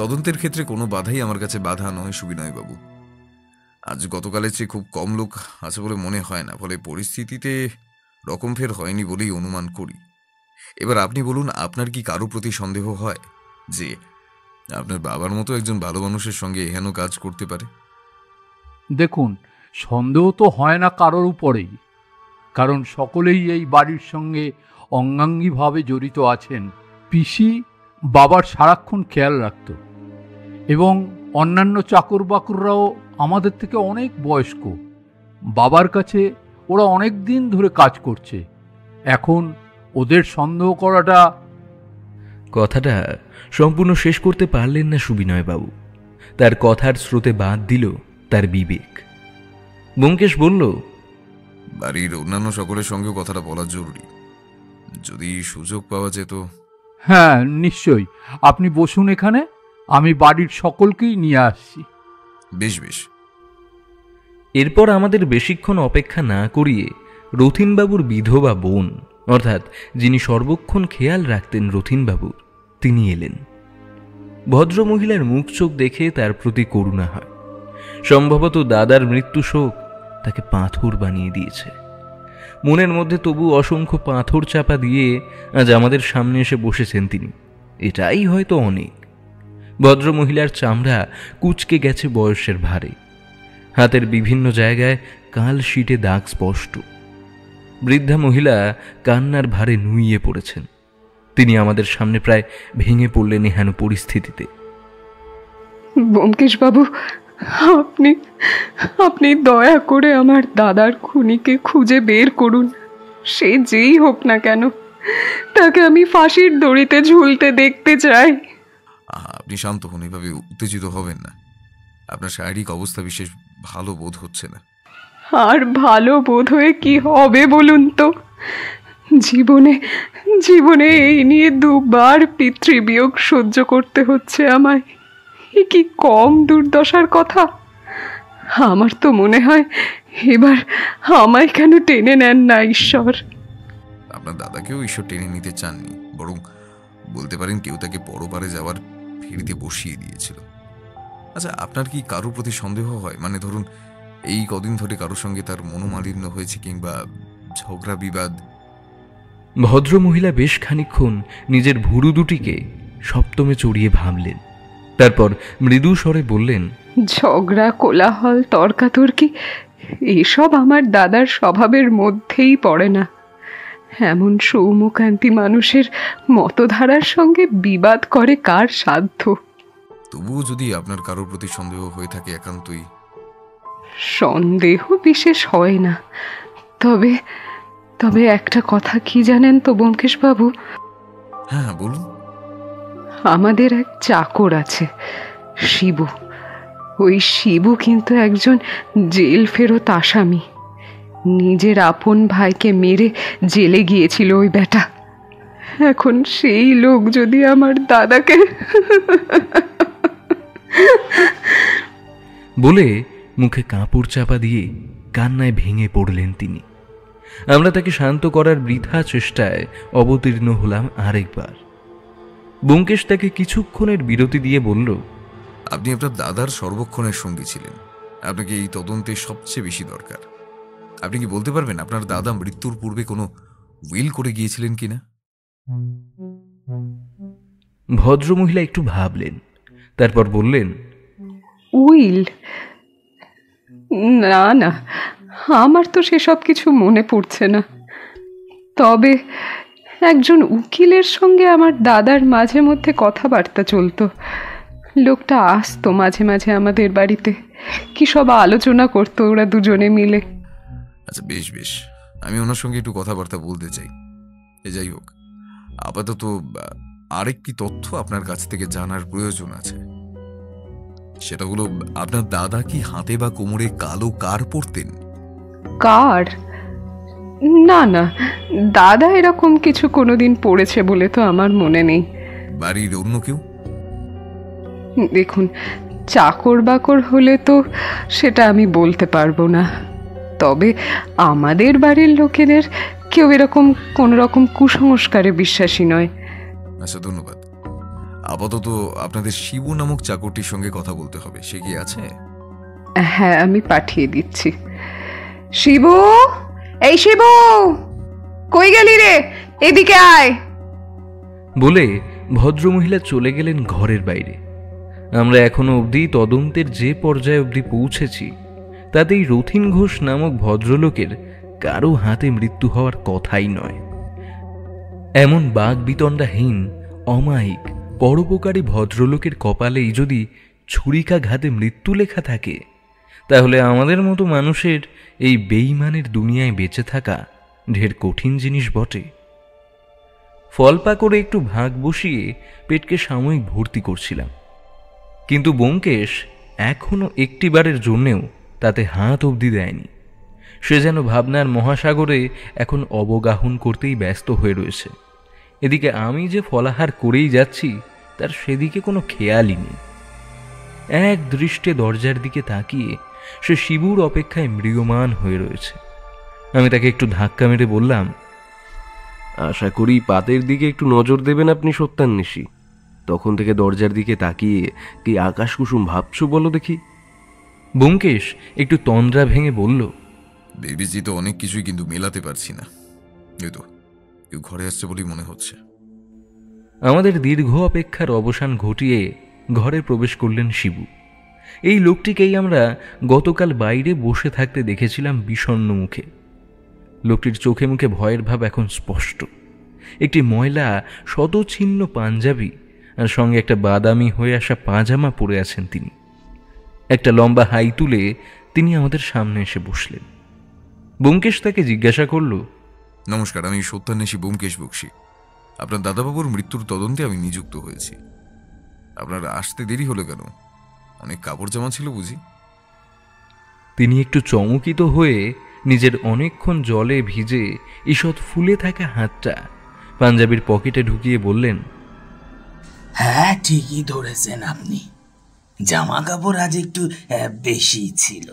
তদন্তের ক্ষেত্রে কোনো বাধাই আমার কাছে বাধা নয় সুবিনয়বাবু। আজ গতকালের চেয়ে খুব কম লোক আছে বলে মনে হয় না, ফলে পরিস্থিতিতে রকমফের হয়নি বলেই অনুমান করি। এবার আপনি বলুন, আপনার কি কারো প্রতি সন্দেহ হয় যে আপনার বাবার মতো একজন ভালো মানুষের সঙ্গে এহেন কাজ করতে পারে? দেখুন, সন্দেহ তো হয় না কারোর উপরেই, কারণ সকলেই এই বাড়ির সঙ্গে অঙ্গাঙ্গিভাবে জড়িত আছেন। পিসি বাবার সারাক্ষণ খেয়াল রাখত, এবং অন্যান্য চাকর বাকররাও আমাদের থেকে অনেক বয়স্ক। বাবার কাছে ওরা অনেক দিন ধরে কাজ করছে। এখন ওদের সন্দেহ করাটা... কথাটা সম্পূর্ণ শেষ করতে পারলেন না সুবিনয়বাবু। তার কথার স্রোতে বাদ দিল তার বিবেক। ব্যোমকেশ বলল, বাড়ির অন্যান্য সকলের সঙ্গেও কথাটা বলা জরুরি, যদি সুযোগ পাওয়া যেত। হ্যাঁ, নিশ্চয়ই, আপনি বসুন এখানে, আমি বাড়ির সকলকেই নিয়ে আসছি। বেশ বেশ। এরপর আমাদের বেশিক্ষণ অপেক্ষা না করিয়ে রথীনবাবুর বিধবা বোন, অর্থাৎ যিনি সর্বক্ষণ খেয়াল রাখতেন রথীনবাবুর, তিনি এলেন। ভদ্রমহিলার মুখ চোখ দেখে তার প্রতি করুণা হয়। সম্ভবত দাদার মৃত্যু শোক তাকে পাথর বানিয়ে দিয়েছে। মনের মধ্যে তবু অসংখ্য পাথর চাপা দিয়ে আজ আমাদের সামনে এসে বসেছেন তিনি, এটাই হয়তো অনেক। ভদ্রমহিলার চামড়া কুঁচকে গেছে বয়সের ভারে। হাতের বিভিন্ন জায়গায় কাল শিটে দাগ স্পষ্ট। বৃদ্ধা মহিলা কান্নার ভারে নুইয়ে পড়েছেন। তিনি আমাদের সামনে প্রায় ভেঙে পড়লেন এহেন পরিস্থিতিতে। ব্যোমকেশবাবু, আপনি আপনি দয়া করে আমার দাদার খুনিকে খুঁজে বের করুন। সে যেই হোক না কেন, তাকে আমি ফাঁসির দড়িতে ঝুলতে দেখতে চাই। আপনি শান্ত হন, এভাবে উত্তেজিত হবেন না। আপনার শারীরিক অবস্থা বিশেষ ভালো বোধ হচ্ছে না। আর ভালো বোধ হয়ে কি হবে বলুন তো? জীবনে জীবনে এই নিয়ে দুবার পিতৃবিয়োগ সহ্য করতে হচ্ছে আমায়। এ কি কম দুর্দশার কথা? আমার তো মনে হয় এবার আমায় কেন টেনে নেন না ঈশ্বর। আপনার দাদাকেও ঈশ্বর টেনে নিতে চাননি, বরং বলতে পারেন কেউ তাকে পরপারে যাওয়ার ফেরিতে বসিয়ে দিয়েছিল। আচ্ছা, আপনার কি কারোর প্রতি সন্দেহ হয়? মানে ধরুন, এই কদিন ধরে কারোর সঙ্গে তার মনোমালিন্য হয়েছে, কিংবা ঝগড়া বিবাদ? ভদ্রমহিলা বেশ খানিকক্ষণ নিজের ভুরু দুটিকে সপ্তমে চড়িয়ে ভাবলেন। তারপর মৃদু স্বরে বললেন, ঝগড়া, কোলাহল, তর্কাতর্কি এসব আমার দাদার স্বভাবের মধ্যেই পড়ে না। এমন সৌমকান্তি মানুষের মতধারার সঙ্গে বিবাদ করে কার সাধ্য? তবুও যদি আপনার কারোর প্রতি সন্দেহ হয়ে থাকে একান্তই। সন্দেহ বিশেষ হয় না, তবে তবে একটা কথা কি জানেন তো ব্যোমকেশবাবু? হ্যাঁ, বলুন। আমাদের এক চাকর আছে, শিবু। ওই শিবু কিন্তু একজন জেল ফেরত আসামি। নিজের আপন ভাইকে মেরে জেলে গিয়েছিল ওই বেটা। এখন সেই লোক যদি আমার দাদাকে... বলে মুখে কাপড় চাপা দিয়ে কান্নায় ভেঙে পড়লেন তিনি। আমরা তাকে শান্ত করার বৃথা চেষ্টায় অবতীর্ণ হলাম আরেকবার। ব্যোমকেশ তাকে কিছুক্ষণের বিরতি দিয়ে বলল, আপনি আপনার দাদার সর্বক্ষণের সঙ্গী ছিলেন। আপনাকে এই তদন্তে সবচেয়ে বেশি দরকার। আপনি কি বলতে পারবেন আপনার দাদা মৃত্যুর পূর্বে কোনো উইল করে গিয়েছিলেন কিনা? ভদ্রমহিলা একটু ভাবলেন, তারপর বললেন, উইল? না না, আমার তো সেসব কিছু মনে পড়ছে না। তবে একজন উকিলের সঙ্গে আমার দাদার মাঝে মধ্যে কথাবার্তা চলতো। লোকটা আসতো মাঝে মাঝে আমাদের বাড়িতে, কি সব আলোচনা করতো ওরা দুজনে মিলে। আচ্ছা, বেশ বেশ, আমি ওনার সঙ্গে একটু কথাবার্তা বলতে চাই। যাই হোক, আপাতত আরেকটি তথ্য আপনার কাছ থেকে জানার প্রয়োজন আছে। সেটা হলো, আপনার দাদা কি হাতে বা কোমরে কালো কার পরতেন? কার? না না, দাদা এরকম কিছু কোনোদিন পড়েছে বলে তো আমার মনে নেই। বাড়ির অন্য কেউ? দেখুন, চাকর বাকর হলে তো সেটা আমি বলতে পারবো না। তবে আমাদের বাড়ির লোকেদের কেউ এরকম কোন রকম কুসংস্কারে বিশ্বাসী নয়। আচ্ছা, ধন্যবাদ। আপাতত আপনাদের শিবু নামক চাকরটির সঙ্গে কথা বলতে হবে। সে কি আছে? হ্যাঁ, আমি পাঠিয়ে দিচ্ছি। শিবু, এই শিবু, কই গেলি রে? এদিকে আয়। বলে ভদ্রমহিলা চলে গেলেন ঘরের বাইরে। আমরা এখনো অবধি তদন্তের যে পর্যায়ে অবধি পৌঁছেছি, তাতেই রথিন ঘোষ নামক ভদ্রলোকের কারো হাতে মৃত্যু হওয়ার কথাই নয়। এমন বাগবিতণ্ডাহীন, অমায়িক, পরোপকারী ভদ্রলোকের কপালেই যদি ছুরিকাঘাতে মৃত্যু লেখা থাকে, তাহলে আমাদের মতো মানুষের এই বেঈমানের দুনিয়ায় বেঁচে থাকা ঢের কঠিন জিনিস বটে। ফলপা করে একটু ভাগ বসিয়ে পেটকে সাময়িক ভর্তি করছিলাম, কিন্তু ব্যোমকেশ এখনো একটিবারের জন্যেও তাতে হাত অবধি দেয়নি। সে যেন ভাবনার মহাসাগরে এখন অবগাহন করতেই ব্যস্ত হয়ে রয়েছে। এদিকে আমি যে ফলাহার করেই যাচ্ছি, তার সেদিকে কোনো খেয়ালই নেই। এক দৃষ্টে দরজার দিকে তাকিয়ে সে শিবুর অপেক্ষায় মৃগমান হয়ে রয়েছে। আমি তাকে একটু ধাক্কা মেরে বললাম, আশা করি পাতের দিকে একটু নজর দেবেন আপনি সত্যান্বেষী। তখন থেকে দরজার দিকে তাকিয়ে কি আকাশ কুসুম ভাবছো বলো দেখি? ব্যোমকেশ একটু তন্দ্রা ভেঙে বলল, ভেবেছি তো অনেক কিছুই, কিন্তু মেলাতে পারছি না। এই তো কেউ ঘরে আসছে বলেই মনে হচ্ছে। আমাদের দীর্ঘ অপেক্ষার অবসান ঘটিয়ে ঘরে প্রবেশ করলেন শিবু। এই লোকটিকেই আমরা গতকাল বাইরে বসে থাকতে দেখেছিলাম বিষণ্ণ মুখে। লোকটির চোখে মুখে ভয়ের ভাব এখন স্পষ্ট। একটি ময়লা শতছিন্ন পাঞ্জাবি আর সঙ্গে একটা বাদামি হয়ে আসা পাজামা পরে আছেন তিনি। একটা লম্বা হাই তুলে তিনি আমাদের সামনে এসে বসলেন। ব্যোমকেশ তাকে জিজ্ঞাসা করল, নমস্কার, আমি সত্যান্বেষী ব্যোমকেশ বক্সী। আপনার দাদাবাবুর মৃত্যুর তদন্তে আমি নিযুক্ত হয়েছি। আপনার আসতে দেরি হলো কেন? অনেক কাপড় জামা ছিল বুঝি? তিনি একটু চমকিত হয়ে নিজের অনেকক্ষণ জলে ভিজে ঈষৎ ফুলে থাকা হাতটা পাঞ্জাবির পকেটে ঢুকিয়ে বললেন, হ্যাঁ, ঠিকই ধরেছেন আপনি। জামা কাপড় আজ একটু বেশি ছিল।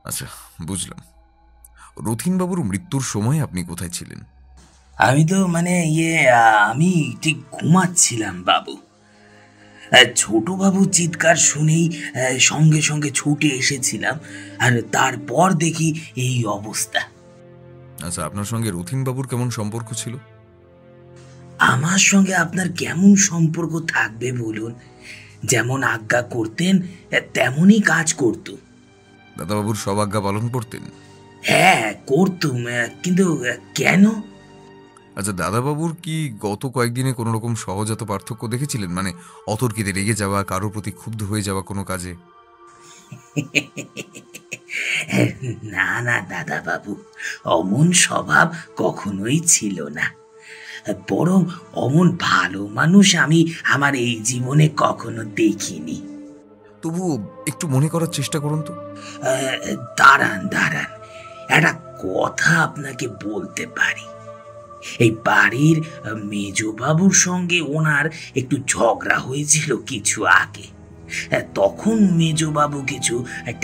আচ্ছা, বুঝলাম। রথীনবাবুর মৃত্যুর সময় আপনি কোথায় ছিলেন? আমি তো আমি ঠিক ঘুমাচ্ছিলাম বাবু। ছোটবাবু চিৎকার শুনেই সঙ্গে সঙ্গে ছুটে এসেছিলাম, আর তারপর দেখি এই অবস্থা। আচ্ছা, আপনার সঙ্গে রথীনবাবুর কেমন সম্পর্ক ছিল? আমার সঙ্গে আপনার কেমন সম্পর্ক থাকবে বলুন? যেমন আজ্ঞা করতেন তেমনই কাজ করত। দাদাবাবুর সব আজ্ঞা পালন করতেন? হ্যাঁ, করতুম। কিন্তু কেন? আচ্ছা, দাদাবাবুর কি গত কয়েকদিনে কোনো রকম সহজাত পার্থক্য দেখেছিলেন? মানে অতর্কিতে রেগে যাওয়া, কারোর প্রতি ক্ষুব্ধ হয়ে যাওয়া কোনো কাজে? না না দাদা বাবু, অমন স্বভাব কখনোই ছিল না। বরং অমন ভালো মানুষ আমি আমার এই জীবনে কখনো দেখিনি। তবু একটু মনে করার চেষ্টা করুন তো। দাঁড়ান, একটা কথা আপনাকে বলতে পারি। এই বাড়ির মেজবাবুর সঙ্গে ওনার একটু ঝগড়া হয়েছিল কিছু আগে। তখন মেজবাবু কিছু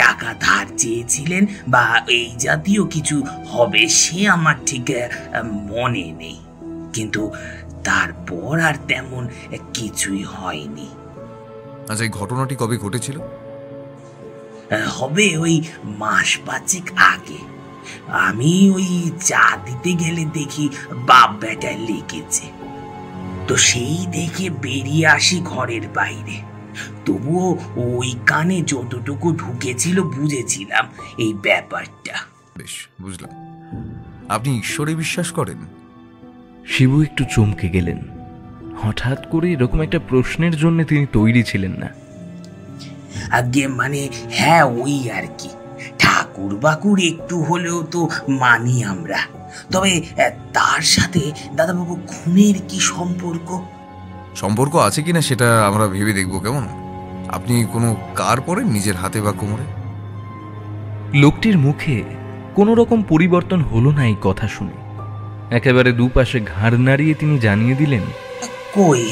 টাকা ধার চেয়েছিলেন বা এই জাতীয় কিছু হবে, সে আমার ঠিক মনে নেই। কিন্তু তারপর আর তেমন কিছুই হয়নি। আচ্ছা, এই ঘটনাটি কবে ঘটেছিল? হবে ওই মাস 5 আগে। আমি ওই চা দিতে গেলে দেখি বাপ বেটায় লেগেছে, তো সেই দেখে বেরিয়ে আসি ঘরের বাইরে। তবুও ওই কানে যতটুকু ঢুকেছিল বুঝেছিলাম এই ব্যাপারটা। বেশ, বুঝলাম। আপনি ঈশ্বরে বিশ্বাস করেন? শিবু একটু চমকে গেলেন। হঠাৎ করে এরকম একটা প্রশ্নের জন্য তিনি তৈরি ছিলেন না। আগে হ্যাঁ, ওই আর কি। ঠাকুর বাকুর একটু হলেও তো মানি আমরা। তবে তার সাথে দাদাবাবু খুনের কি সম্পর্ক আছে কিনা সেটা আমরা ভেবে দেখবো, কেমন? আপনি কোনো কার পরেন নিজের হাতে বা কোমরে? লোকটির মুখে কোনো রকম পরিবর্তন হলো না এই কথা শুনে। একেবারে দুপাশে ঘাড় নাড়িয়ে তিনি জানিয়ে দিলেন, কই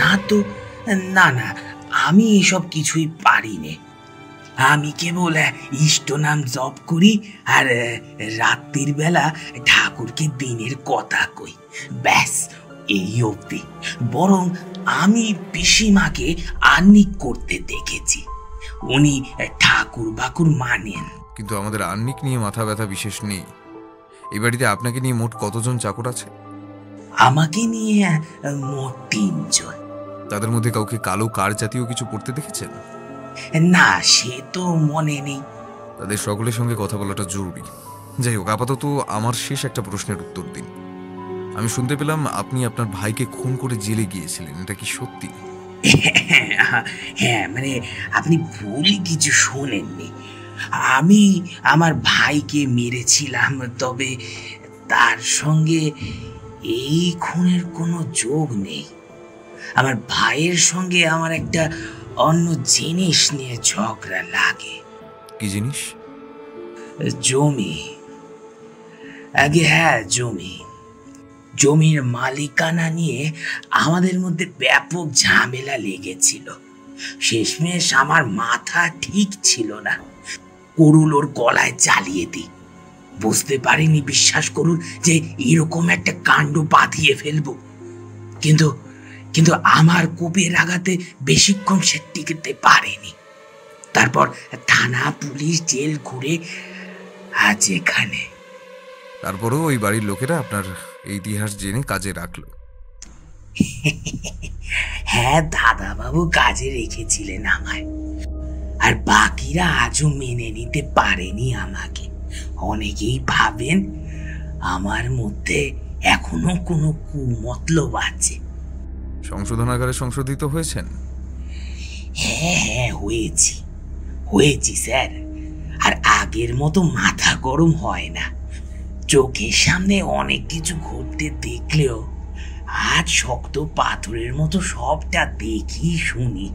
না তো, না, আমি এসব কিছুই পারি নে। আমি কেবল ইষ্ট নাম জপ করি আর রাত্রির বেলা ঠাকুরকে দিনের কথা কই, ব্যাস এই অবধি। বরং আমি পিসিমাকে আহ্নিক করতে দেখেছি। উনি ঠাকুর বাকুর মানেন। কিন্তু আমাদের আহ্নিক নিয়ে মাথা ব্যথা বিশেষ নেই। এই বাড়িতে আপনাকে নিয়ে মোট কতজন চাকর আছে? আমাকে নিয়ে মোট 3 জন। তাদের মধ্যে কাউকে কালো কার জাতীয় কিছু পড়তে দেখেছেন? না, সে তো মনে নেই। তাদের সকলের সঙ্গে কথা বলাটা জরুরি। যাই হোক, আপাতত আমার শেষ একটা প্রশ্নের উত্তর দিন। আমি শুনতে পেলাম আপনি আপনার ভাইকে খুন করে জেলে গিয়েছিলেন, এটা কি সত্যি? হ্যাঁ, আপনি ভুল কিছু শোনেননি। আমি আমার ভাইকে মেরেছিলাম, তবে তার সঙ্গে এই খুনের কোনো যোগ নেই। আমার ভাইয়ের সঙ্গে আমার একটা অন্য জিনিস নিয়ে ঝগড়া লাগে। কি জিনিস? জমি। আগে হ্যাঁ, জমির মালিকানা নিয়ে আমাদের মধ্যে ব্যাপক ঝামেলা লেগেছিল। শেষমেশ আমার মাথা ঠিক ছিল না, করুল ওর গলায় চালিয়ে দিই। বুঝতে পারিনি, বিশ্বাস করুন, যে এরকম একটা কাণ্ড বাঁধিয়ে ফেলবো। কিন্তু আমার কোপের আঘাতে বেশিক্ষণ সে টিকতে পারেনি। তারপর থানা, পুলিশ, জেল ঘুরে আজ এখানে। তারপরেও ওই বাড়ির লোকেরা আপনার এই ইতিহাস জেনে কাজে রাখলো? হ্যাঁ, দাদাবাবু কাজে রেখেছিলেন আমায়, আর বাকিরা আজও মেনে নিতে পারেনি আমাকে। অনেকেই ভাবেন আমার মধ্যে এখনো কোনো কুমতলব আছে। সংশোধনাগারে সংশোধিত হয়েছেন? হ্যাঁ হ্যাঁ, হয়েছি স্যার। আর আগের মতো মাথা গরম হয় না। চোখের সামনে অনেক কিছু ঘটতে দেখলেও আজ শক্ত পাথরের মতো সবটা দেখি শুনি,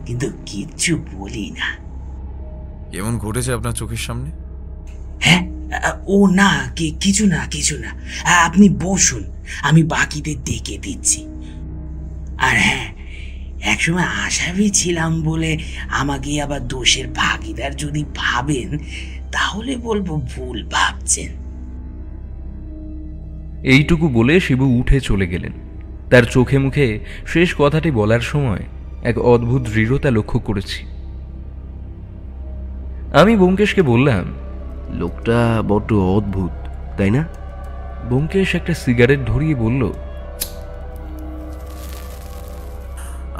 কিন্তু কিচ্ছু বলি না। কেমন ঘটেছে আপনার চোখের সামনে? হ্যাঁ, ও না, কিছু না। আপনি বসুন, আমি বাকিদের ডেকে দিচ্ছি। আর হ্যাঁ, একসময় আসামি ছিলাম বলে আমাকে আবার দোষের ভাগিদার যদি ভাবেন, তাহলে বলবো ভুল ভাবছেন। এইটুকু বলে শিবু উঠে চলে গেলেন। তার চোখে মুখে শেষ কথাটি বলার সময় এক অদ্ভুত দৃঢ়তা লক্ষ্য করেছি। আমি ব্যোমকেশকে বললাম, লোকটা বড্ড অদ্ভুত, তাই না? ব্যোমকেশ একটা সিগারেট ধরিয়ে বলল,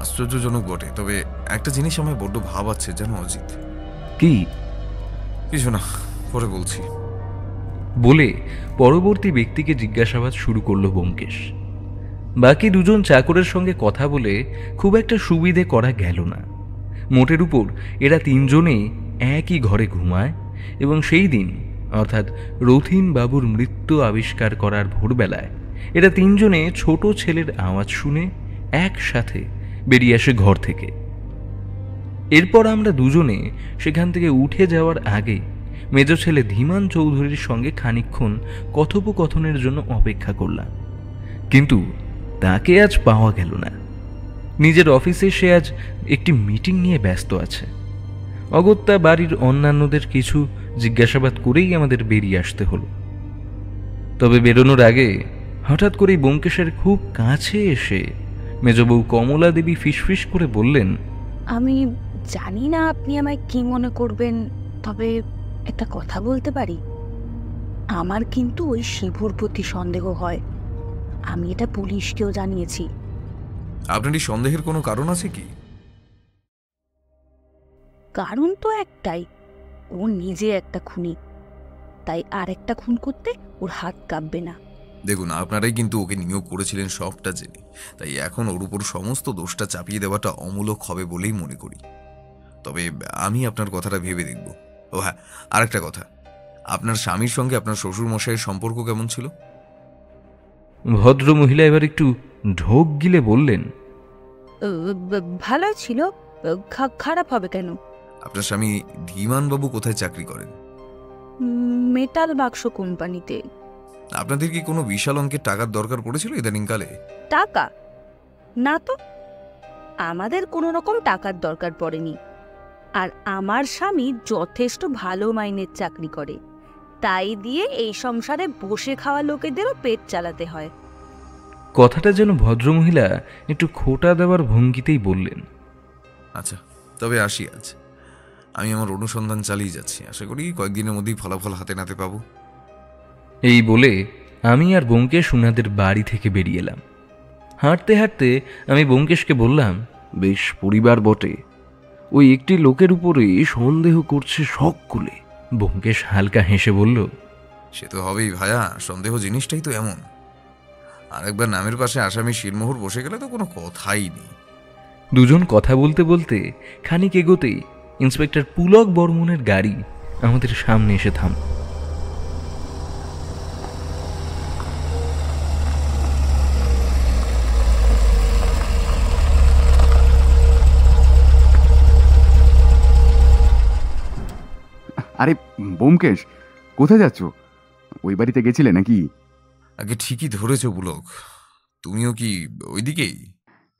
আশ্চর্যজনক বটে, তবে একটা জিনিস আমায় বড্ড ভাবাচ্ছে যেন অজিত। কি? কিছু না, পরে বলছি। বলে পরবর্তী ব্যক্তিকে জিজ্ঞাসাবাদ শুরু করলো ব্যোমকেশ। বাকি দুজন চাকরের সঙ্গে কথা বলে খুব একটা সুবিধে করা গেল না। মোটের উপর এরা তিনজনেই একই ঘরে ঘুমায় এবং সেই দিন অর্থাৎ রথীন বাবুর মৃত্যু আবিষ্কার করার ভোরবেলায় এরা তিনজনে ছোট ছেলের আওয়াজ শুনে একসাথে বেরিয়ে আসে ঘর থেকে। এরপর আমরা দুজনে সেখান থেকে উঠে যাওয়ার আগে মেজ ছেলে ধীমান চৌধুরীর সঙ্গে খানিকক্ষণ কথোপকথনের জন্য অপেক্ষা করলাম, কিন্তু তাকে আজ পাওয়া গেল না। নিজের অফিসে সে আজ একটি মিটিং নিয়ে ব্যস্ত আছে। অগত্যা বাড়ির অন্যান্যদের কিছু জিজ্ঞাসাবাদ করেই আমাদের বেরিয়ে আসতে হলো। তবে বেরোনোর আগে হঠাৎ করেই ব্যোমকেশের খুব কাছে এসে মেজবউ কমলা দেবী ফিসফিস করে বললেন, আমি জানি না আপনি আমায় কি মনে করবেন, তবে একটা কথা বলতে পারি? আমার কিন্তু ওই শিবুর প্রতি সন্দেহ হয়। আমি এটা পুলিশকেও জানিয়েছি। আপনার এই সন্দেহের কোনো কারণ আছে কি? কারণ তো একটাই, ও নিজে একটা খুনি, তাই আর একটা খুন করতে ওর হাত কাঁপবে না। দেখুন, আপনারাই কিন্তু ওকে নিয়োগ করেছিলেন সবটা জেনে, তাই এখন ওর উপর সমস্ত দোষটা চাপিয়ে দেওয়াটা অমূলক হবে বলেই মনে করি। তবে আমি আপনার কথাটা ভেবে দেখব। ও হ্যাঁ, আরেকটা কথা, আপনার স্বামীর সঙ্গে আপনার শ্বশুর মশাইয়ের সম্পর্ক কেমন ছিল? ভদ্র মহিলা এবার একটু ঢোক গিলে বললেন, ভালো ছিল, খারাপ হবে কেন? আপনার স্বামী ধীমানবাবু কোথায় চাকরি করেন? মেটাল বাক্স কোম্পানিতে। আপনাদের কি কোনো বিশাল অঙ্কের টাকার দরকার পড়েছিল ইদানিংকালে? টাকা না তো, আমাদের কোনো রকম টাকার দরকার পড়েনি। আর আমার স্বামী যথেষ্ট ভালো মাইনের চাকরি করে, তাই দিয়ে এই সংসারে বসে খাওয়া লোকেদেরও পেট চালাতে হয়। কথাটা যেন ভদ্রমহিলা একটু খোঁটা দেওয়ার ভঙ্গিতেই বললেন। আচ্ছা, তবে আসি আজ। আমি আমার অনুসন্ধান চালিয়ে যাচ্ছি, আশা করি কয়েকদিনের মধ্যেই ফলাফল হাতে নাতে পাবো। এই বলে আমি আর ব্যোমকেশ উনাদের বাড়ি থেকে বেরিয়ে এলাম। হাঁটতে হাঁটতে আমি ব্যোমকেশকে বললাম, বেশ পরিবার বটে, ওই একটি লোকের উপরে সন্দেহ করছে সকলে। ব্যোমকেশ হালকা হেসে বলল, সে তো হবেই ভায়া, সন্দেহ জিনিসটাই তো এমন। আরেকবার নামের পাশে আসামি শিরমোহর বসে গেলে তো কোনো কথাই নেই। দুজন কথা বলতে বলতে খানিক এগোতেই ইন্সপেক্টর পুলক বর্মনের গাড়ি আমাদের সামনে এসে থাম। আরে ব্যোমকেশ, কোথায় যাচ্ছ? ওই বাড়িতে গেছিলে নাকি? আগে ঠিকই ধরেছ পুলক, তুমিও কি ওইদিকেই?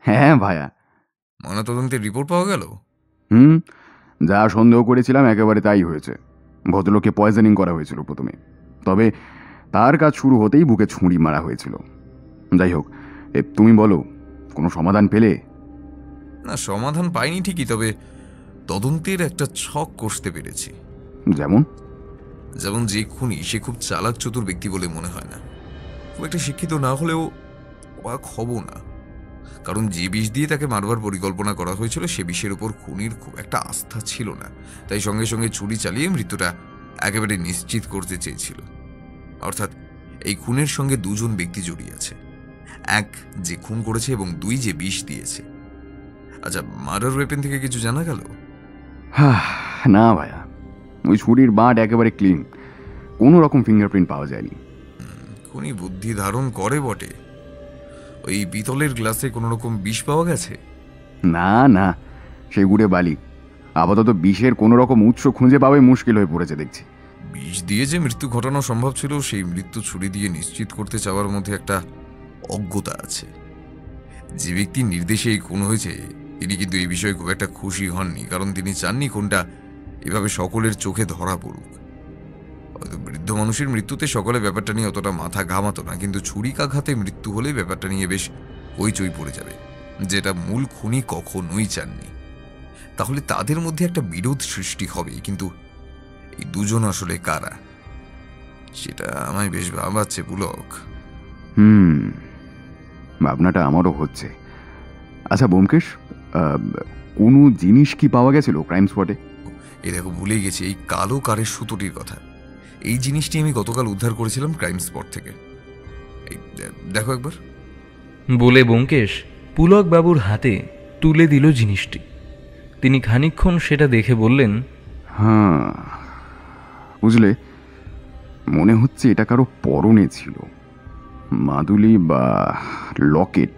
হ্যাঁ ভায়া। ময়নাতদন্তের রিপোর্ট পাওয়া গেল? যা সন্দেহ করেছিলাম একেবারে তাই হয়েছে। ভদ্রলোককে পয়জনিং করা হয়েছিল প্রথমে, তবে তার কাজ শুরু হতেই বুকে ছুরি মারা হয়েছিল। যাই হোক, তুমি বলো, কোনো সমাধান পেলে? না, সমাধান পাইনি ঠিকই, তবে তদন্তের একটা ছক কষতে পেরেছি। যেমন? যেমন যে খুনি সে খুব চালাক চতুর ব্যক্তি বলে মনে হয় না। খুব একটা শিক্ষিত না হলেও অবাক হব না, কারণ যে বিষ দিয়ে তাকে মারবার পরিকল্পনা করা হয়েছিল সে বিষের উপর খুনির খুব একটা আস্থা ছিল না, তাই সঙ্গে সঙ্গে ছুরি চালিয়ে মৃত্যুটা একেবারে নিশ্চিত করতে চেয়েছিল। অর্থাৎ এই খুনের সঙ্গে দুজন ব্যক্তি জড়িয়ে আছে, এক যে খুন করেছে এবং দুই যে বিষ দিয়েছে। আচ্ছা, মার্ডার ওয়েপেন থেকে কিছু জানা গেল? না ভাইয়া, ওই ছুরির বাঁট একেবারে ক্লিন, কোনো রকম ফিঙ্গারপ্রিন্ট পাওয়া যায়নি। খুনি বুদ্ধি ধারণ করে বটে। ওই পিতলের গ্লাসে কোনো রকম বিষ পাওয়া গেছে? না না, সে গুড়ে বালি। আপাতত বিষের কোনো রকম উৎস খুঁজে পাওয়াই মুশকিল হয়ে পড়েছে দেখছি। বিষ দিয়ে যে মৃত্যু ঘটানো সম্ভব ছিল, সেই মৃত্যু ছুরি দিয়ে নিশ্চিত করতে চাওয়ার মধ্যে একটা অজ্ঞতা আছে। যে ব্যক্তির নির্দেশে এই খুন হয়েছে তিনি কিন্তু এই বিষয়ে খুব একটা খুশি হননি, কারণ তিনি চাননি খুনটা এভাবে সকলের চোখে ধরা পড়ুক। হয়তো বৃদ্ধ মানুষের মৃত্যুতে সকলে ব্যাপারটা নিয়ে অতটা মাথা ঘামাতো না, কিন্তু ছুরিকাঘাতে মৃত্যু হলে ব্যাপারটা নিয়ে বেশ হইচই পড়ে যাবে, যেটা মূল খুনি কখনোই চাননি। তাহলে তাদের মধ্যে একটা বিরোধ সৃষ্টি হবে, কিন্তু এই দুজন আসলে কারা সেটা আমায় বেশ ভাবাচ্ছে পুলক। ভাবনাটা আমারও হচ্ছে। আচ্ছা ব্যোমকেশ, কোনো জিনিস কি পাওয়া গেছিল ক্রাইম স্পটে? এই দেখো, ভুলে গেছি এই কালো কারের সুতোটির কথা। এই জিনিসটি আমি গতকাল উদ্ধার করেছিলাম ক্রাইম স্পট থেকে। এই দেখো একবার। বলে ব্যোমকেশ পুলক বাবুর হাতে তুলে দিল জিনিসটি। তিনি খানিকক্ষণ সেটা দেখে বললেন, হ্যাঁ বুঝলে, মনে হচ্ছে এটা কারো পরনে ছিল। মাদুলি বা লকেট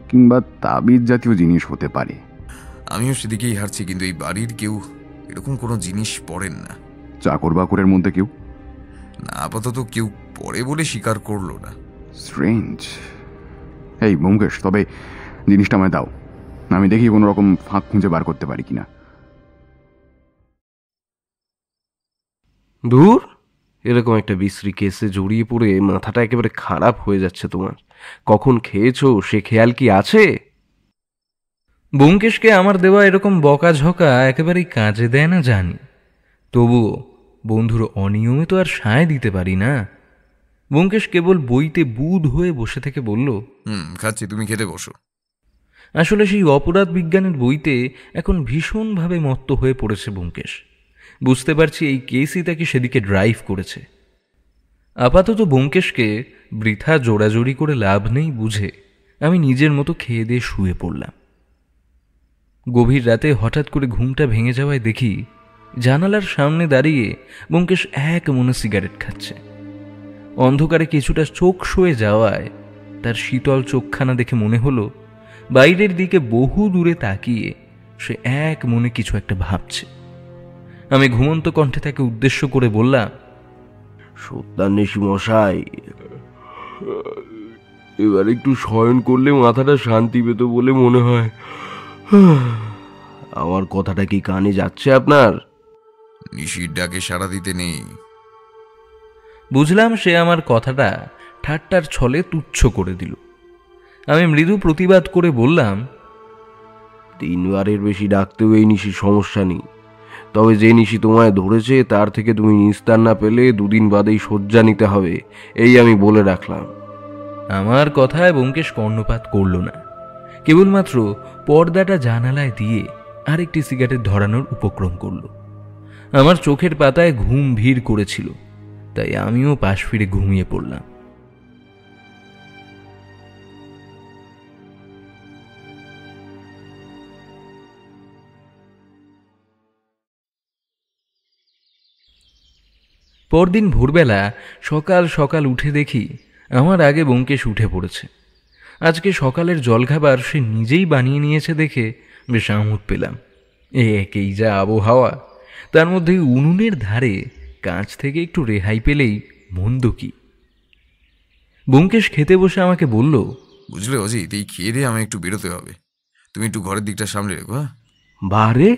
কিংবা তাবিজ জাতীয় জিনিস হতে পারে। আমিও সেদিকেই হারছি, কিন্তু এই বাড়ির কেউ এরকম কোনো জিনিস পড়েন না। চাকর বাকরের মধ্যে কেউ? না, আপাতত কেউ পড়ে বলে স্বীকার করলো না। স্ট্রেঞ্জ। এই ব্যোমকেশ, তবে জিনিসটা আমায় দাও, আমি দেখি কোনো রকম ফাঁক খুঁজে বার করতে পারি কিনা। দূর, এরকম একটা বিশ্রী কেসে জড়িয়ে পড়ে মাথাটা একেবারে খারাপ হয়ে যাচ্ছে তোমার। কখন খেয়েছো সে খেয়াল কি আছে? ব্যোমকেশকে আমার দেওয়া এরকম বকাঝকা একেবারেই কাজে দেয় না জানি, তবুও বন্ধুর অনিয়মে তো আর সায় দিতে পারি না। ব্যোমকেশ কেবল বইতে বুঁদ হয়ে বসে থেকে বলল, খাচ্ছি, তুমি খেতে বসো। আসলে সেই অপরাধ বিজ্ঞানের বইতে এখন ভীষণভাবে মত্ত হয়ে পড়েছে ব্যোমকেশ। বুঝতে পারছি এই কেসই তাকে সেদিকে ড্রাইভ করেছে। আপাতত ব্যোমকেশকে বৃথা জোড়াজোড়ি করে লাভ নেই বুঝে আমি নিজের মতো খেয়ে দিয়ে শুয়ে পড়লাম। গভীর রাতে হঠাৎ করে ঘুমটা ভেঙে যাওয়ায় দেখি জানালার সামনে দাঁড়িয়ে ব্যোমকেশ এক মনে সিগারেট খাচ্ছে। অন্ধকারে কিছুটা চোখ সয়ে যাওয়ায় তার শীতল চোখখানা দেখে মনে হলো বাইরের দিকে বহু দূরে তাকিয়ে সে এক মনে কিছু একটা ভাবছে। আমি ঘুমন্ত কণ্ঠে তাকে উদ্দেশ্য করে বললাম, সত্যান্বেষী মশাই, এবার একটু শয়ন করলে মাথাটা শান্তি পেত বলে মনে হয়। আমার কথাটা কি কানে যাচ্ছে আপনার? নিশির ডাকে সাড়া দিতে নেই। বুঝলাম সে আমার কথাটা ঠাট্টার ছলে তুচ্ছ করে দিল। আমি মৃদু প্রতিবাদ করে বললাম, 3 বারের বেশি ডাকতেও এই নিশির সমস্যা নেই, তবে যে নিশি তোমায় ধরেছে তার থেকে তুমি নিস্তার না পেলে 2 দিন বাদেই শয্যা নিতে হবে, এই আমি বলে রাখলাম। আমার কথায় ব্যোমকেশ কর্ণপাত করল না, কেবলমাত্র পর্দাটা জানালায় দিয়ে আরেকটি সিগারেট ধরানোর উপক্রম করল। আমার চোখের পাতায় ঘুম ভিড় করেছিল, তাই আমিও পাশ ফিরে ঘুমিয়ে পড়লাম। পরদিন ভোরবেলা সকাল সকাল উঠে দেখি আমার আগে ব্যোমকেশ উঠে পড়েছে। আজকে সকালের জলখাবার সে নিজেই বানিয়ে নিয়েছে দেখে বেশ আমোদ পেলাম। একেই যা আবহাওয়া, তার মধ্যে উনুনের ধারে কাঁচ থেকে একটু রেহাই পেলেই মন্দ কি। ব্যোমকেশ খেতে বসে আমাকে বলল, বুঝলে অজিত, এই খেয়ে দিয়ে আমি একটু বেরোতে হবে, তুমি একটু ঘরের দিকটা সামনে রেখো। হ্যাঁ, বারে,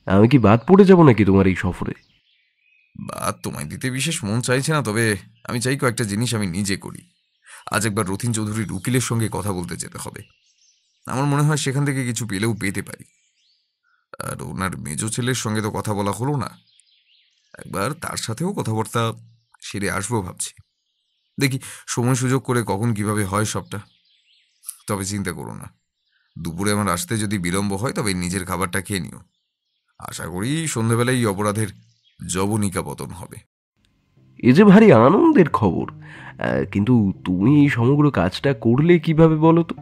আমি কি বাদ পড়ে যাব নাকি তোমার এই সফরে? বাদ তোমায় দিতে বিশেষ মন চাইছে না, তবে আমি চাই কয়েকটা জিনিস আমি নিজে করি। আজ একবার রথীন চৌধুরীর উকিলের সঙ্গে কথা বলতে যেতে হবে। আমার মনে হয় সেখান থেকে কিছু পেলেও পেতে পারি। আর ওনার মেজ ছেলের সঙ্গে তো কথা বলা হলো না, একবার তার সাথেও কথাবার্তা সেরে আসবো ভাবছি। দেখি সময় সুযোগ করে কখন কিভাবে হয় সবটা। তবে চিন্তা করো না, দুপুরে আমার আসতে যদি বিলম্ব হয় তবে নিজের খাবারটা খেয়ে নিও। আশা করি সন্ধ্যাবেলায় এই অপরাধের জবনিকা পতন হবে। এ যে ভারী আনন্দের খবর। কিন্তু তুমি এই সমগ্র কাজটা করলে কিভাবে বলো তো?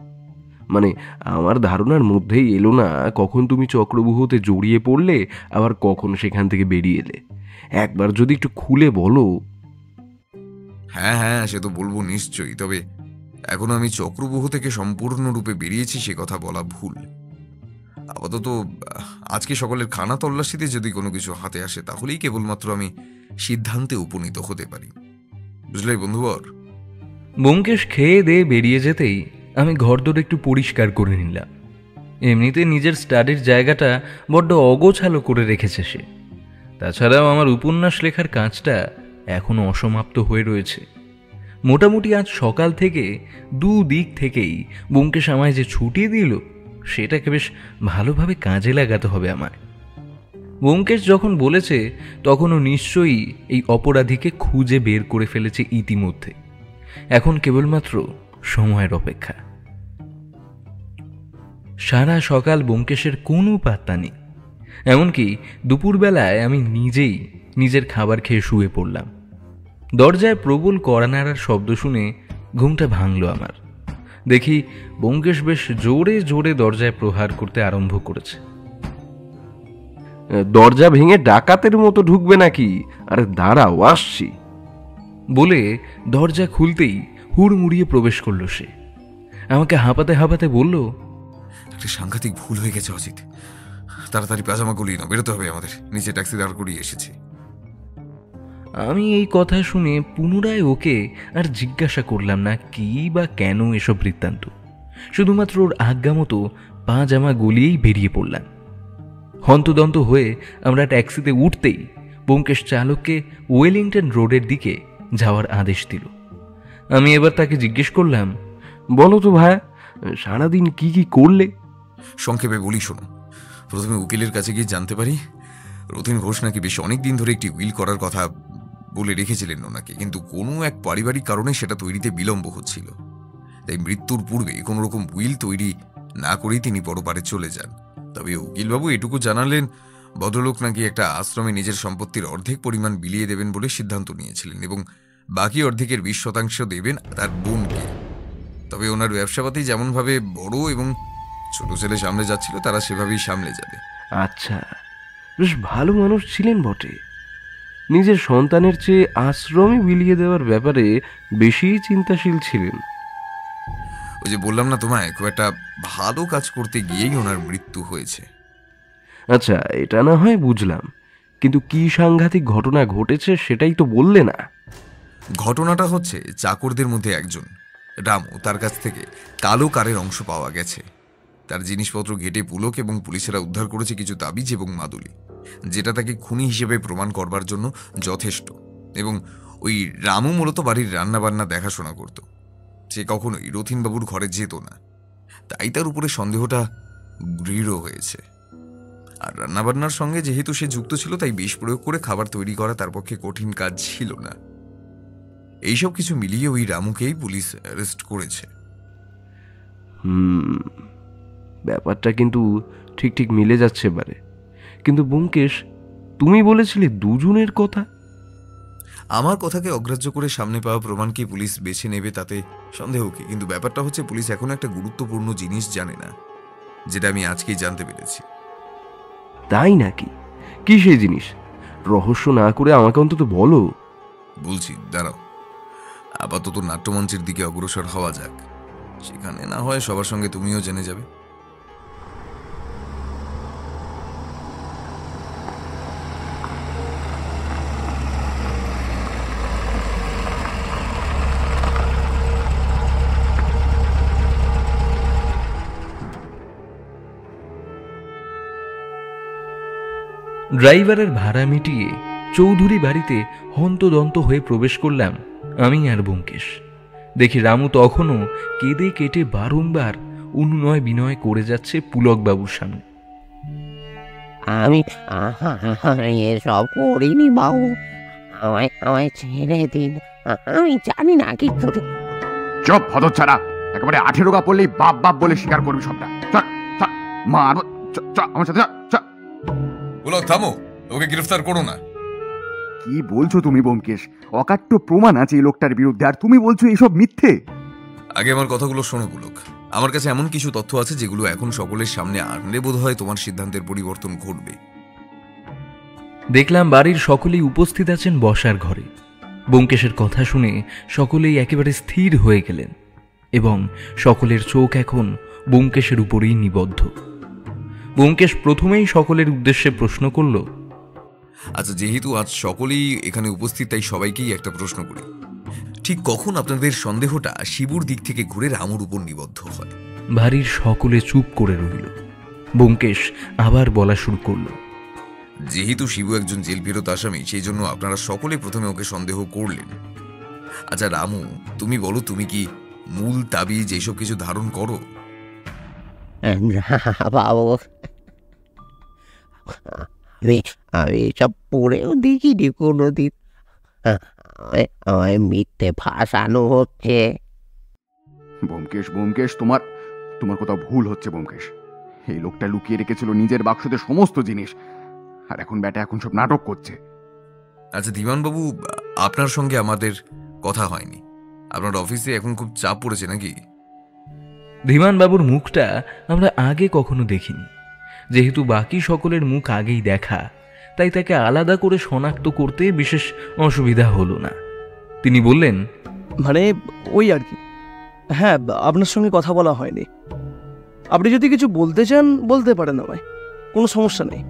মানে আমার ধারণার মধ্যেই এলো না কখন তুমি চক্রব্যূহতে জড়িয়ে পড়লে, আবার কখন সেখান থেকে বেরিয়ে এলে। একবার যদি একটু খুলে বলো। হ্যাঁ হ্যাঁ, সে তো বলবো নিশ্চয়ই, তবে এখনো আমি চক্রব্যূহ থেকে সম্পূর্ণরূপে বেরিয়েছি সে কথা বলা ভুল। আপাতত আজকে সকালের খানা তল্লাশিতে যদি কোনো কিছু হাতে আসে তাহলেই কেবলমাত্র আমি সিদ্ধান্তে উপনীত হতে পারি, বুঝলে বন্ধুবর? ব্যোমকেশ খেয়ে দিয়ে বেরিয়ে যেতেই আমি ঘরদোর একটু পরিষ্কার করে নিলাম। এমনিতে নিজের স্টাডির জায়গাটা বড্ড অগোছালো করে রেখেছে সে। তাছাড়াও আমার উপন্যাস লেখার কাজটা এখনো অসমাপ্ত হয়ে রয়েছে। মোটামুটি আজ সকাল থেকে দুদিক থেকেই ব্যোমকেশ আমায় যে ছুটি দিল সেটাকে বেশ ভালোভাবে কাজে লাগাতে হবে আমায়। ব্যোমকেশ যখন বলেছে তখনও নিশ্চয়ই এই অপরাধীকে খুঁজে বের করে ফেলেছে ইতিমধ্যে। এখন কেবলমাত্র সময়ের অপেক্ষা। সারা সকাল ব্যোমকেশের কোনো পাত্তা নেই। এমনকি দুপুরবেলায় আমি নিজেই নিজের খাবার খেয়ে শুয়ে পড়লাম। দরজায় প্রবল কড়া নাড়ার শব্দ শুনে ঘুমটা ভাঙল আমার। দেখি ব্যোমকেশ বেশ জোরে জোরে দরজায় প্রহার করতে আরম্ভ করেছে। দরজা ভেঙে ডাকাতের মতো ঢুকবে নাকি? আরে দাঁড়াও, আসছি বলে দরজা খুলতেই হুড়মুড়িয়ে প্রবেশ করলো সে। আমাকে হাঁপাতে হাঁপাতে বলল, একটা সাংঘাতিক ভুল হয়ে গেছে অজিত, তাড়াতাড়ি পাজামা গলিয়ে নাও, বেরোতে হবে আমাদের, নিচে ট্যাক্সি দাঁড় করিয়ে এসেছি। আমি এই কথা শুনে পুনরায় ওকে আর জিজ্ঞাসা করলাম না কি বা কেন এসব বৃত্তান্ত। শুধুমাত্র ওর আজ্ঞা মতো পা জামা গলিয়েই বেরিয়ে পড়লাম। হন্তদন্ত হয়ে আমরা ট্যাক্সিতে উঠতেই ব্যোমকেশ চালককে ওয়েলিংটন রোডের দিকে যাওয়ার আদেশ দিল। আমি এবার তাকে জিজ্ঞেস করলাম, বলো তো ভাইয়া, সারাদিন কি কি করলে? সংক্ষেপে বলি শোনো। প্রথমে উকিলের কাছে গিয়ে জানতে পারি রথীন ঘোষ নাকি বেশ অনেকদিন ধরে একটি উইল করার কথা বলে রেখেছিলেন ওনাকে, কিন্তু কোনো এক পারিবারিক কারণে সেটা তৈরিতে বিলম্ব হচ্ছিল। তাই মৃত্যুর পূর্বে কোনো রকম উইল তৈরি না করেই তিনি পরপারে চলে যান। তবে উকিলবাবু এটুকু জানালেন ভদ্রলোক নাকি একটা আশ্রমে নিজের সম্পত্তির অর্ধেক পরিমাণ বিলিয়ে দেবেন বলে সিদ্ধান্ত নিয়েছিলেন এবং বাকি অর্ধেকের 20% দেবেন তার বোনকে। তবে ওনার ব্যবসাপাতি যেমনভাবে বড় এবং ছোট ছেলে সামলে যাচ্ছিল তারা সেভাবেই সামলে যাবে। আচ্ছা, বেশ ভালো মানুষ ছিলেন বটে। নিজের সন্তানের চেয়ে আশ্রমে বিলিয়ে দেওয়ার ব্যাপারে বেশি চিন্তাশীল ছিলেন। ওই যে বললাম না তোমায়, খুব একটা ভালো কাজ করতে গিয়েই ওনার মৃত্যু হয়েছে। আচ্ছা, এটা না হয় বুঝলাম, কিন্তু কি সাংঘাতিক ঘটনা ঘটেছে সেটাই তো বললে না। ঘটনাটা হচ্ছে চাকরদের মধ্যে একজন রামু, তার কাছ থেকে কালো কারের অংশ পাওয়া গেছে। তার জিনিসপত্র ঘেটে পুলক এবং পুলিশেরা উদ্ধার করেছে কিছু তাবিজ এবং মাদুলি, যেটা তাকে খুনি হিসেবে প্রমাণ করবার জন্য যথেষ্ট। এবং ওই রামু মূলত বাড়ির রান্নাবান্না দেখাশোনা করত। সে কখনোই রথীনবাবুর ঘরে যেত না, তাই তার উপরে সন্দেহটা দৃঢ় হয়েছে। আর রান্নাবান্নার সঙ্গে যেহেতু সে যুক্ত ছিল, তাই বিষ প্রয়োগ করে খাবার তৈরি করা তার পক্ষে কঠিন কাজ ছিল না। এইসব কিছু মিলিয়ে ওই রামুকেই পুলিশ অ্যারেস্ট করেছে। ব্যাপারটা কিন্তু ঠিক ঠিক মিলে যাচ্ছে এবারে। কিন্তু ব্যোমকেশ, তুমি বলেছিলে দুজনের কথা। আমার কথাকে অগ্রাহ্য করে সামনে পাওয়া প্রমাণকে পুলিশ বেছে নেবে তাতে সন্দেহ কি? কিন্তু ব্যাপারটা হচ্ছে পুলিশ এখন একটা গুরুত্বপূর্ণ জিনিস জানে না, যেটা আমি আজকেই জানতে পেরেছি। তাই নাকি? কি সেই জিনিস? রহস্য না করে আমাকে অন্তত বলো। বলছি, দাঁড়াও। আপাতত নাট্যমঞ্চের দিকে অগ্রসর হওয়া যাক, সেখানে না হয় সবার সঙ্গে তুমিও জেনে যাবে। ড্রাইভারের ভাড়া মিটিয়ে চৌধুরী বাড়িতে হন্তদন্ত হয়ে প্রবেশ করলাম আমি আর ব্যোমকেশ। দেখি রামু তখনও কেঁদে কেটে বারংবার অনুনয় বিনয় করে যাচ্ছে পুলকবাবুর সামনে। আমি এসব করিনি বাবু, আমায় ছেড়ে দিন, আমি জানি না কিছু। চুপ হতচ্ছাড়া, একেবারে 18 গা পড়লেই বাপ বাপ বলে স্বীকার করবি সবটা। চল চল মা, আমার সাথে চল। পুলক থামো, ওকে গ্রেফতার করো না। কি বলছো তুমি ব্যোমকেশ? অকাট্য প্রমাণ আছে এই লোকটার বিরুদ্ধে, আর তুমি বলছো এসব মিথ্যে? আগে আমার কথাগুলো শোনো পুলক। আমার কাছে এমন কিছু তথ্য আছে যেগুলো এখন সকলের সামনে আনলে বোধ হয় তোমার সিদ্ধান্তের পরিবর্তন ঘটবে। দেখলাম বাড়ির সকলেই উপস্থিত আছেন বসার ঘরে। ব্যোমকেশের কথা শুনে সকলেই একেবারে স্থির হয়ে গেলেন এবং সকলের চোখ এখন ব্যোমকেশের উপরেই নিবদ্ধ। ব্যোমকেশ প্রথমেই সকলের উদ্দেশ্যে প্রশ্ন করল, আচ্ছা, যেহেতু আজ সকলেই এখানে উপস্থিত তাই সবাইকেই একটা প্রশ্ন করি। ঠিক কখন আপনাদের সন্দেহটা শিবুর দিক থেকে ঘুরে রামুর উপর নিবদ্ধ হয়? বাড়ির সকলে চুপ করে রইল। ব্যোমকেশ আবার বলা শুরু করল, যেহেতু শিবু একজন জেল ফেরত আসামি, সেই জন্য আপনারা সকলে প্রথমে ওকে সন্দেহ করলেন। আচ্ছা রামু, তুমি বলো, তুমি কি মূল তাবিজ এইসব কিছু ধারণ করো? বাবু, আমি এসব পড়েও দেখিনি কোনোদিন। আমায় মিথ্যে ফাঁসানো হচ্ছে। ব্যোমকেশ, তোমার কোথাও ভুল হচ্ছে ব্যোমকেশ। এই লোকটা লুকিয়ে রেখেছিল নিজের বাক্সতে সমস্ত জিনিস, আর এখন ব্যাটা এখন সব নাটক করছে। আচ্ছা ধীমানবাবু, আপনার সঙ্গে আমাদের কথা হয়নি। আপনার অফিসে এখন খুব চাপ পড়েছে নাকি? ধীমানবাবুর মুখটা আমরা আগে কখনো দেখিনি। যেহেতু বাকি সকলের মুখ আগেই দেখা, তাই তাকে আলাদা করে শনাক্ত করতে বিশেষ অসুবিধা হলো না। তিনি বললেন, মানে ওই আর কি, হ্যাঁ, আপনার সঙ্গে কথা বলা হয়নি। আপনি যদি কিছু বলতে চান বলতে পারেন, আমায় কোনো সমস্যা নেই।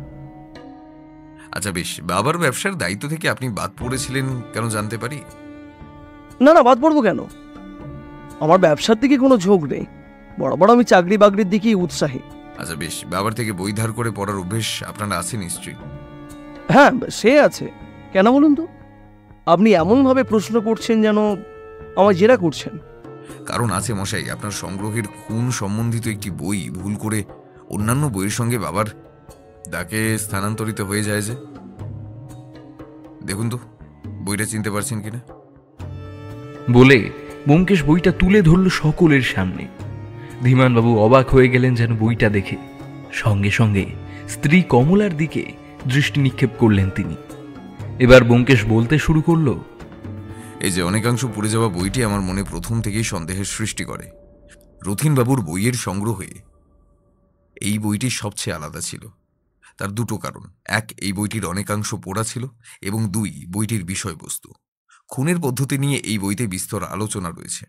আচ্ছা বেশ, বাবার ব্যবসার দায়িত্ব থেকে আপনি বাদ পড়েছিলেন কেন জানতে পারি? না, বাদ পড়বো কেন? আমার ব্যবসার দিকে কোনো ঝোঁক নেই, বরাবর আমি চাকরি বাকরির দিকেই উৎসাহী। আচ্ছা বেশ, বাবার থেকে বই ধার করে পড়ার অভ্যেস আপনার আছে নিশ্চয়ই? হ্যাঁ, সে আছে। কেন বলুন তো? আপনি এমনভাবে প্রশ্ন করছেন যেন আমায় জেরা করছেন। কারণ আছে মশাই, আপনার সংগ্রহের খুন সম্বন্ধিত একটি বই ভুল করে অন্যান্য বইয়ের সঙ্গে বাবার ডাকে স্থানান্তরিত হয়ে যায় যে। দেখুন তো বইটা চিনতে পারছেন কিনা। বলে ব্যোমকেশ বইটা তুলে ধরল সকলের সামনে। ধীমানবাবু অবাক হয়ে গেলেন যেন বইটা দেখে। সঙ্গে সঙ্গে স্ত্রী কমলার দিকে দৃষ্টি নিক্ষেপ করলেন তিনি। এবার ব্যোমকেশ বলতে শুরু করল, এই যে অনেকাংশ পড়ে যাওয়া বইটি আমার মনে প্রথম থেকেই সন্দেহের সৃষ্টি করে। রথীনবাবুর বইয়ের সংগ্রহে এই বইটি সবচেয়ে আলাদা ছিল। তার দুটো কারণ: এক, এই বইটির অনেকাংশ পড়া ছিল, এবং দুই, বইটির বিষয়বস্তু। খুনের পদ্ধতি নিয়ে এই বইতে বিস্তর আলোচনা রয়েছে।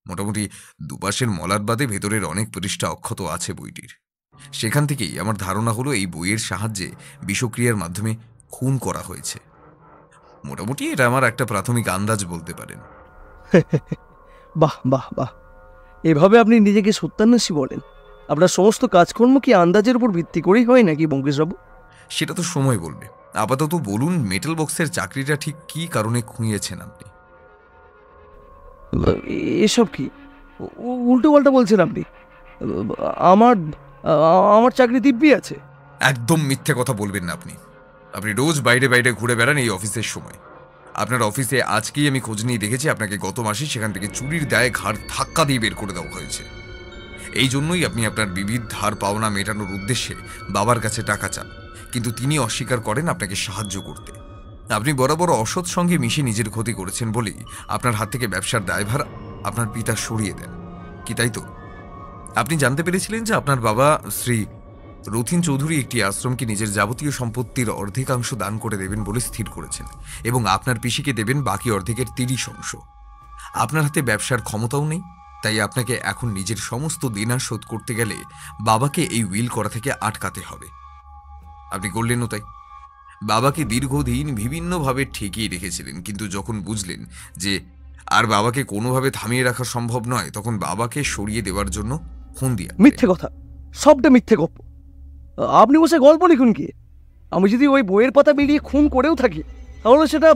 মোটামুটি দুপাশের মলাট বাদে ভেতরের অনেক পৃষ্ঠা অক্ষত আছে বইটির। সেখান থেকেই আমার ধারণা হলো এই বইয়ের সাহায্যে বিষক্রিয়ার মাধ্যমে খুন করা হয়েছে। মোটামুটি এটা আমার একটা প্রাথমিক আন্দাজ বলতে পারেন। বাহ বাহ বাহ, এভাবে আপনি নিজেকে সত্যান্বেষী বলেন? আপনার সমস্ত কাজকর্ম কি আন্দাজের উপর ভিত্তি করেই হয় নাকি ব্যোমকেশবাবু? সেটা তো সময় বলবে। আপাতত বলুন, মেটাল বক্সের চাকরিটা ঠিক কি কারণে খুঁড়িয়েছেন আপনি? এসব কি উল্টো পাল্টা বলছেন আপনি? আমার চাকরি দিব্যি আছে। একদম মিথ্যে কথা বলবেন না আপনি। আপনি রোজ বাইরে বাইরে ঘুরে বেড়ান এই অফিসের সময়। আপনার অফিসে আজকেই আমি খোঁজ নিয়ে দেখেছি আপনাকে গত মাসে সেখান থেকে চুরির দায়ে ঘাড় ধাক্কা দিয়ে বের করে দেওয়া হয়েছে। এই জন্যই আপনি আপনার বিবিধ ধার পাওনা মেটানোর উদ্দেশ্যে বাবার কাছে টাকা চান, কিন্তু তিনি অস্বীকার করেন আপনাকে সাহায্য করতে। আপনি বরাবর অসৎ সঙ্গে মিশে নিজের ক্ষতি করেছেন বলেই আপনার হাত থেকে ব্যবসার দায়ভার আপনার পিতা সরিয়ে দেন। কি তাই তো? আপনি জানতে পেরেছিলেন যে আপনার বাবা শ্রী রথীন চৌধুরী একটি আশ্রমকে নিজের যাবতীয় সম্পত্তির অর্ধেকাংশ দান করে দেবেন বলে স্থির করেছেন, এবং আপনার পিসিকে দেবেন বাকি অর্ধেকের 30 আপনার হাতে ব্যবসার ক্ষমতাও নেই, তাই আপনাকে এখন নিজের সমস্ত দেনা শোধ করতে গেলে বাবাকে এই উইল করা থেকে আটকাতে হবে। আপনি করলেনও তাই। বাবাকে দীর্ঘদিন বিভিন্নভাবে ঠেকিয়ে রেখেছিলেন, কিন্তু যখন বুঝলেন যে আর বাবাকে কোনোভাবে থামিয়ে রাখা সম্ভব নয়, তখন বাবাকে সরিয়ে দেওয়ার জন্য ফোন দিয়ে। মিথ্যে কথা, সবটা মিথ্যে গল্প। আপনি বসে গল্প লিখুন কি? আমি যদি ওই বইয়ের পাতা মিলিয়ে খুন করেও থাকি, তাহলে সেটা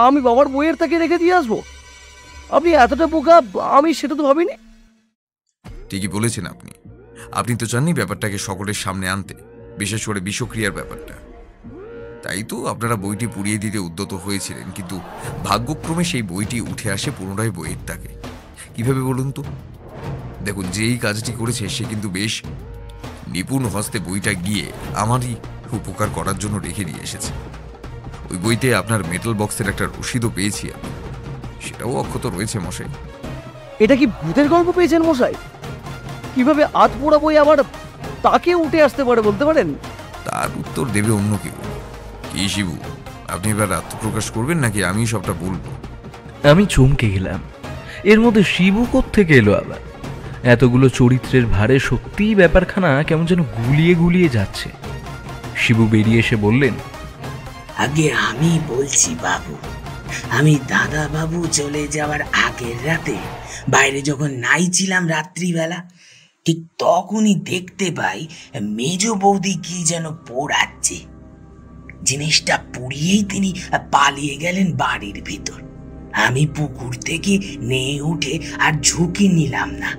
আমি বাবার বইয়ের তাকে রেখে দিয়ে আসবো? আপনি এতটা বোকা আমি সেটা তো ভাবিনি। ঠিকই বলেছেন আপনি। আপনি তো চাননি ব্যাপারটাকে সকলের সামনে আনতে, বিশেষ করে বিষক্রিয়ার ব্যাপারটা। তাই তো আপনারা বইটি পুড়িয়ে দিতে উদ্যত হয়েছিলেন, কিন্তু ভাগ্যক্রমে সেই বইটি উঠে আসে পুনরায় বইয়ের তাকে। কিভাবে বলুন তো? দেখুন, যেই কাজটি করেছে সে কিন্তু বেশ নিপুণ হস্তে বইটা গিয়ে আমারই উপকার করার জন্য রেখে দিয়ে এসেছে। ওই বইতে আপনার মেটাল বক্সের একটা রসিদও পেয়েছি আমি, সেটাও অক্ষত রয়েছে মশাই। এটা কি ভূতের গল্প পেয়েছেন মশাই? কিভাবে আধপোড়া বই আবার তাকে উঠে আসতে পারে বলতে পারেন? তার উত্তর দেবে অন্য কেউ। কি শিবু, আপনি এবার আত্মপ্রকাশ করবেন নাকি আমি সবটা বলবো? আমি চমকে গেলাম, এর মধ্যে শিবু কোত্থেকে এলো আবার? এতগুলো চরিত্রের ভারে সত্যিই ব্যাপারখানা কেমন যেন গুলিয়ে গুলিয়ে যাচ্ছে। শিবু বেরিয়ে এসে বললেন, আগে আমি বলছি বাবু, আমি দাদা বাবু চলে যাওয়ার আগের রাতে বাইরে যখন নাইছিলাম রাত্রিবেলা, ঠিক তখনই দেখতে পাই মেজ বৌদি কি যেন পোড়াচ্ছে। জিনিসটা পুড়িয়েই তিনি পালিয়ে গেলেন বাড়ির ভিতর। আমি পুকুর থেকে নেয়ে উঠে আর ঝুঁকি নিলাম না,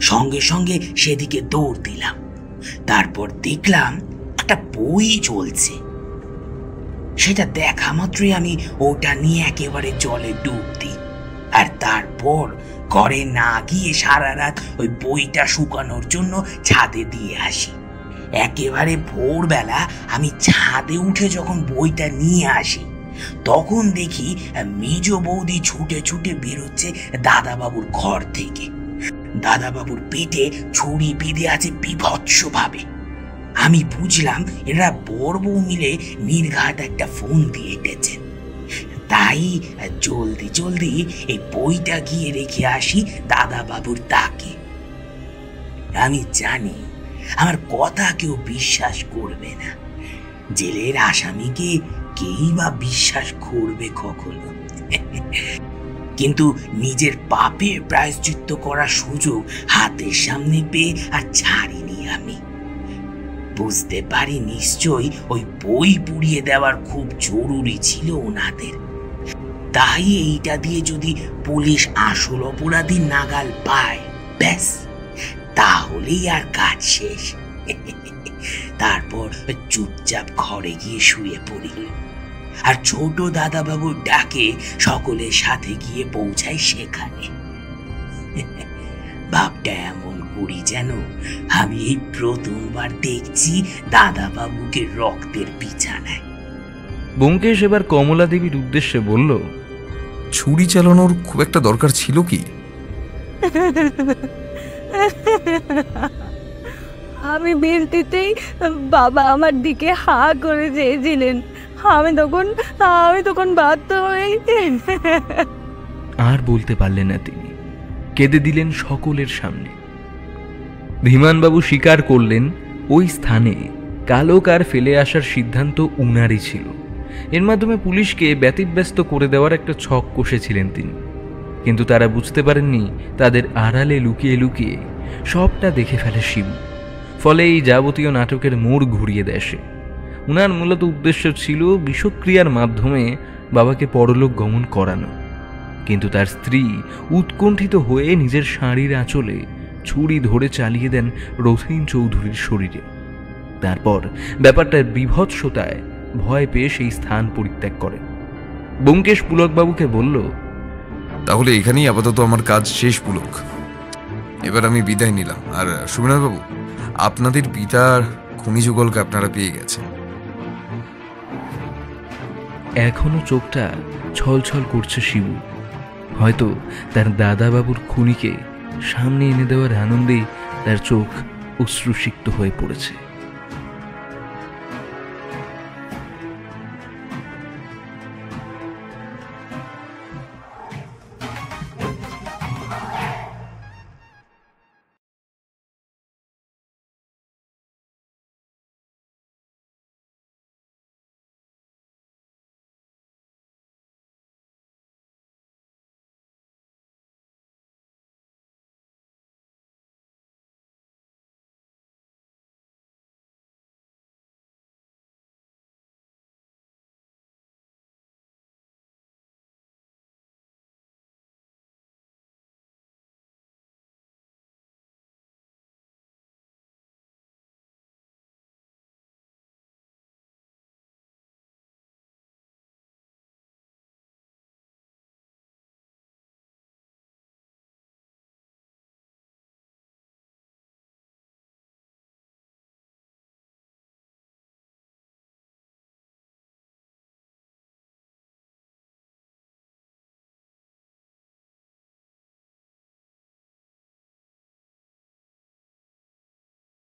সঙ্গে সঙ্গে সেদিকে দৌড় দিলাম। তারপর দেখলাম একটা বই চলছে। সেটা দেখা মাত্রই আমি ওটা নিয়ে একেবারে জলে ডুব দিই, আর তারপর ঘরে না গিয়ে সারা রাত ওই বইটা শুকানোর জন্য ছাদে দিয়ে আসি। একেবারে ভোরবেলা আমি ছাদে উঠে যখন বইটা নিয়ে আসি, তখন দেখি মেজ বৌদি ছুটে ছুটে বেরোচ্ছে দাদাবাবুর ঘর থেকে। দাদাবাবুর পেটে ছুরি বিঁধে আছে বিভৎস ভাবে। আমি বুঝলাম এরা বড় বউ মিলে নির্ঘাত একটা ফোন দিয়ে এঁটেছেন। তাই জলদি জলদি এই বইটা গিয়ে রেখে আসি দাদাবাবুর তাকে। আমি জানি আমার কথা কেউ বিশ্বাস করবে না, জেলের আসামিকে কেই বা বিশ্বাস করবে কখনো? কিন্তু নিজের পাপের প্রায়শ্চিত্ত করার সুযোগ হাতের সামনে পেয়ে আর ছাড়িনি আমি। বুঝতে পারি নিশ্চয়ই ওই বই পুড়িয়ে দেওয়ার খুব জরুরি ছিল ওনাদের। তাই এইটা দিয়ে যদি পুলিশ আসল অপরাধী নাগাল পায়, ব্যাস তাহলেই আর কাজ শেষ। তারপর চুপচাপ ঘরে গিয়ে শুয়ে পড়ি, আর ছোট দাদাবাবুর ডাকে সকলের সাথে গিয়ে পৌঁছাই সেখানে। ভাবটা এমন করি যেন আমি এই প্রথমবার দেখছি দাদাবাবুকে রক্তের বিছানায়। ব্যোমকেশ এবার কমলা দেবীর উদ্দেশ্যে বলল, ছুরি চালানোর খুব একটা দরকার ছিল কি? আমি বের দিতেই বাবা আমার দিকে হা করে চেয়েছিলেন। আমি তখন বাধ্য হয়ে আর বলতে পারলেন না তিনি, কেঁদে দিলেন সকলের সামনে। ধীমানবাবু স্বীকার করলেন ওই স্থানে কালো কার ফেলে আসার সিদ্ধান্ত উনারই ছিল। এর মাধ্যমে পুলিশকে ব্যতিব্যস্ত করে দেওয়ার একটা ছক কষেছিলেন তিনি, কিন্তু তারা বুঝতে পারেননি তাদের আড়ালে লুকিয়ে লুকিয়ে সবটা দেখে ফেলে শিবু। ফলে এই যাবতীয় নাটকের মোড় ঘুরিয়ে দেয় সে। উনার মূলত উদ্দেশ্য ছিল বিষক্রিয়ার মাধ্যমে বাবাকে পরলোক গমন করানো, কিন্তু তার স্ত্রী উৎকণ্ঠিত হয়ে নিজের শাড়ির আঁচলে ছুরি ধরে চালিয়ে দেন রথীন চৌধুরীর শরীরে। তারপর ব্যাপারটার বিভৎসতায় ভয় পেয়ে সেই স্থান পরিত্যাগ করেন। ব্যোমকেশ পুলকবাবুকে বলল, তাহলে এখানেই আপাতত আমার কাজ শেষ পুলক। এবার আমি বিদায় নিলাম। আর সুবিনয়বাবু, আপনাদের পিতার খনিজ গলকে আপনারা পেয়ে গেছেন। এখনো চোখটা ছলছল করছে শিবু। হয়তো তার দাদাবাবুর খুনিকে সামনে এনে দেওয়ার আনন্দেই তার চোখ অশ্রুসিক্ত হয়ে পড়েছে।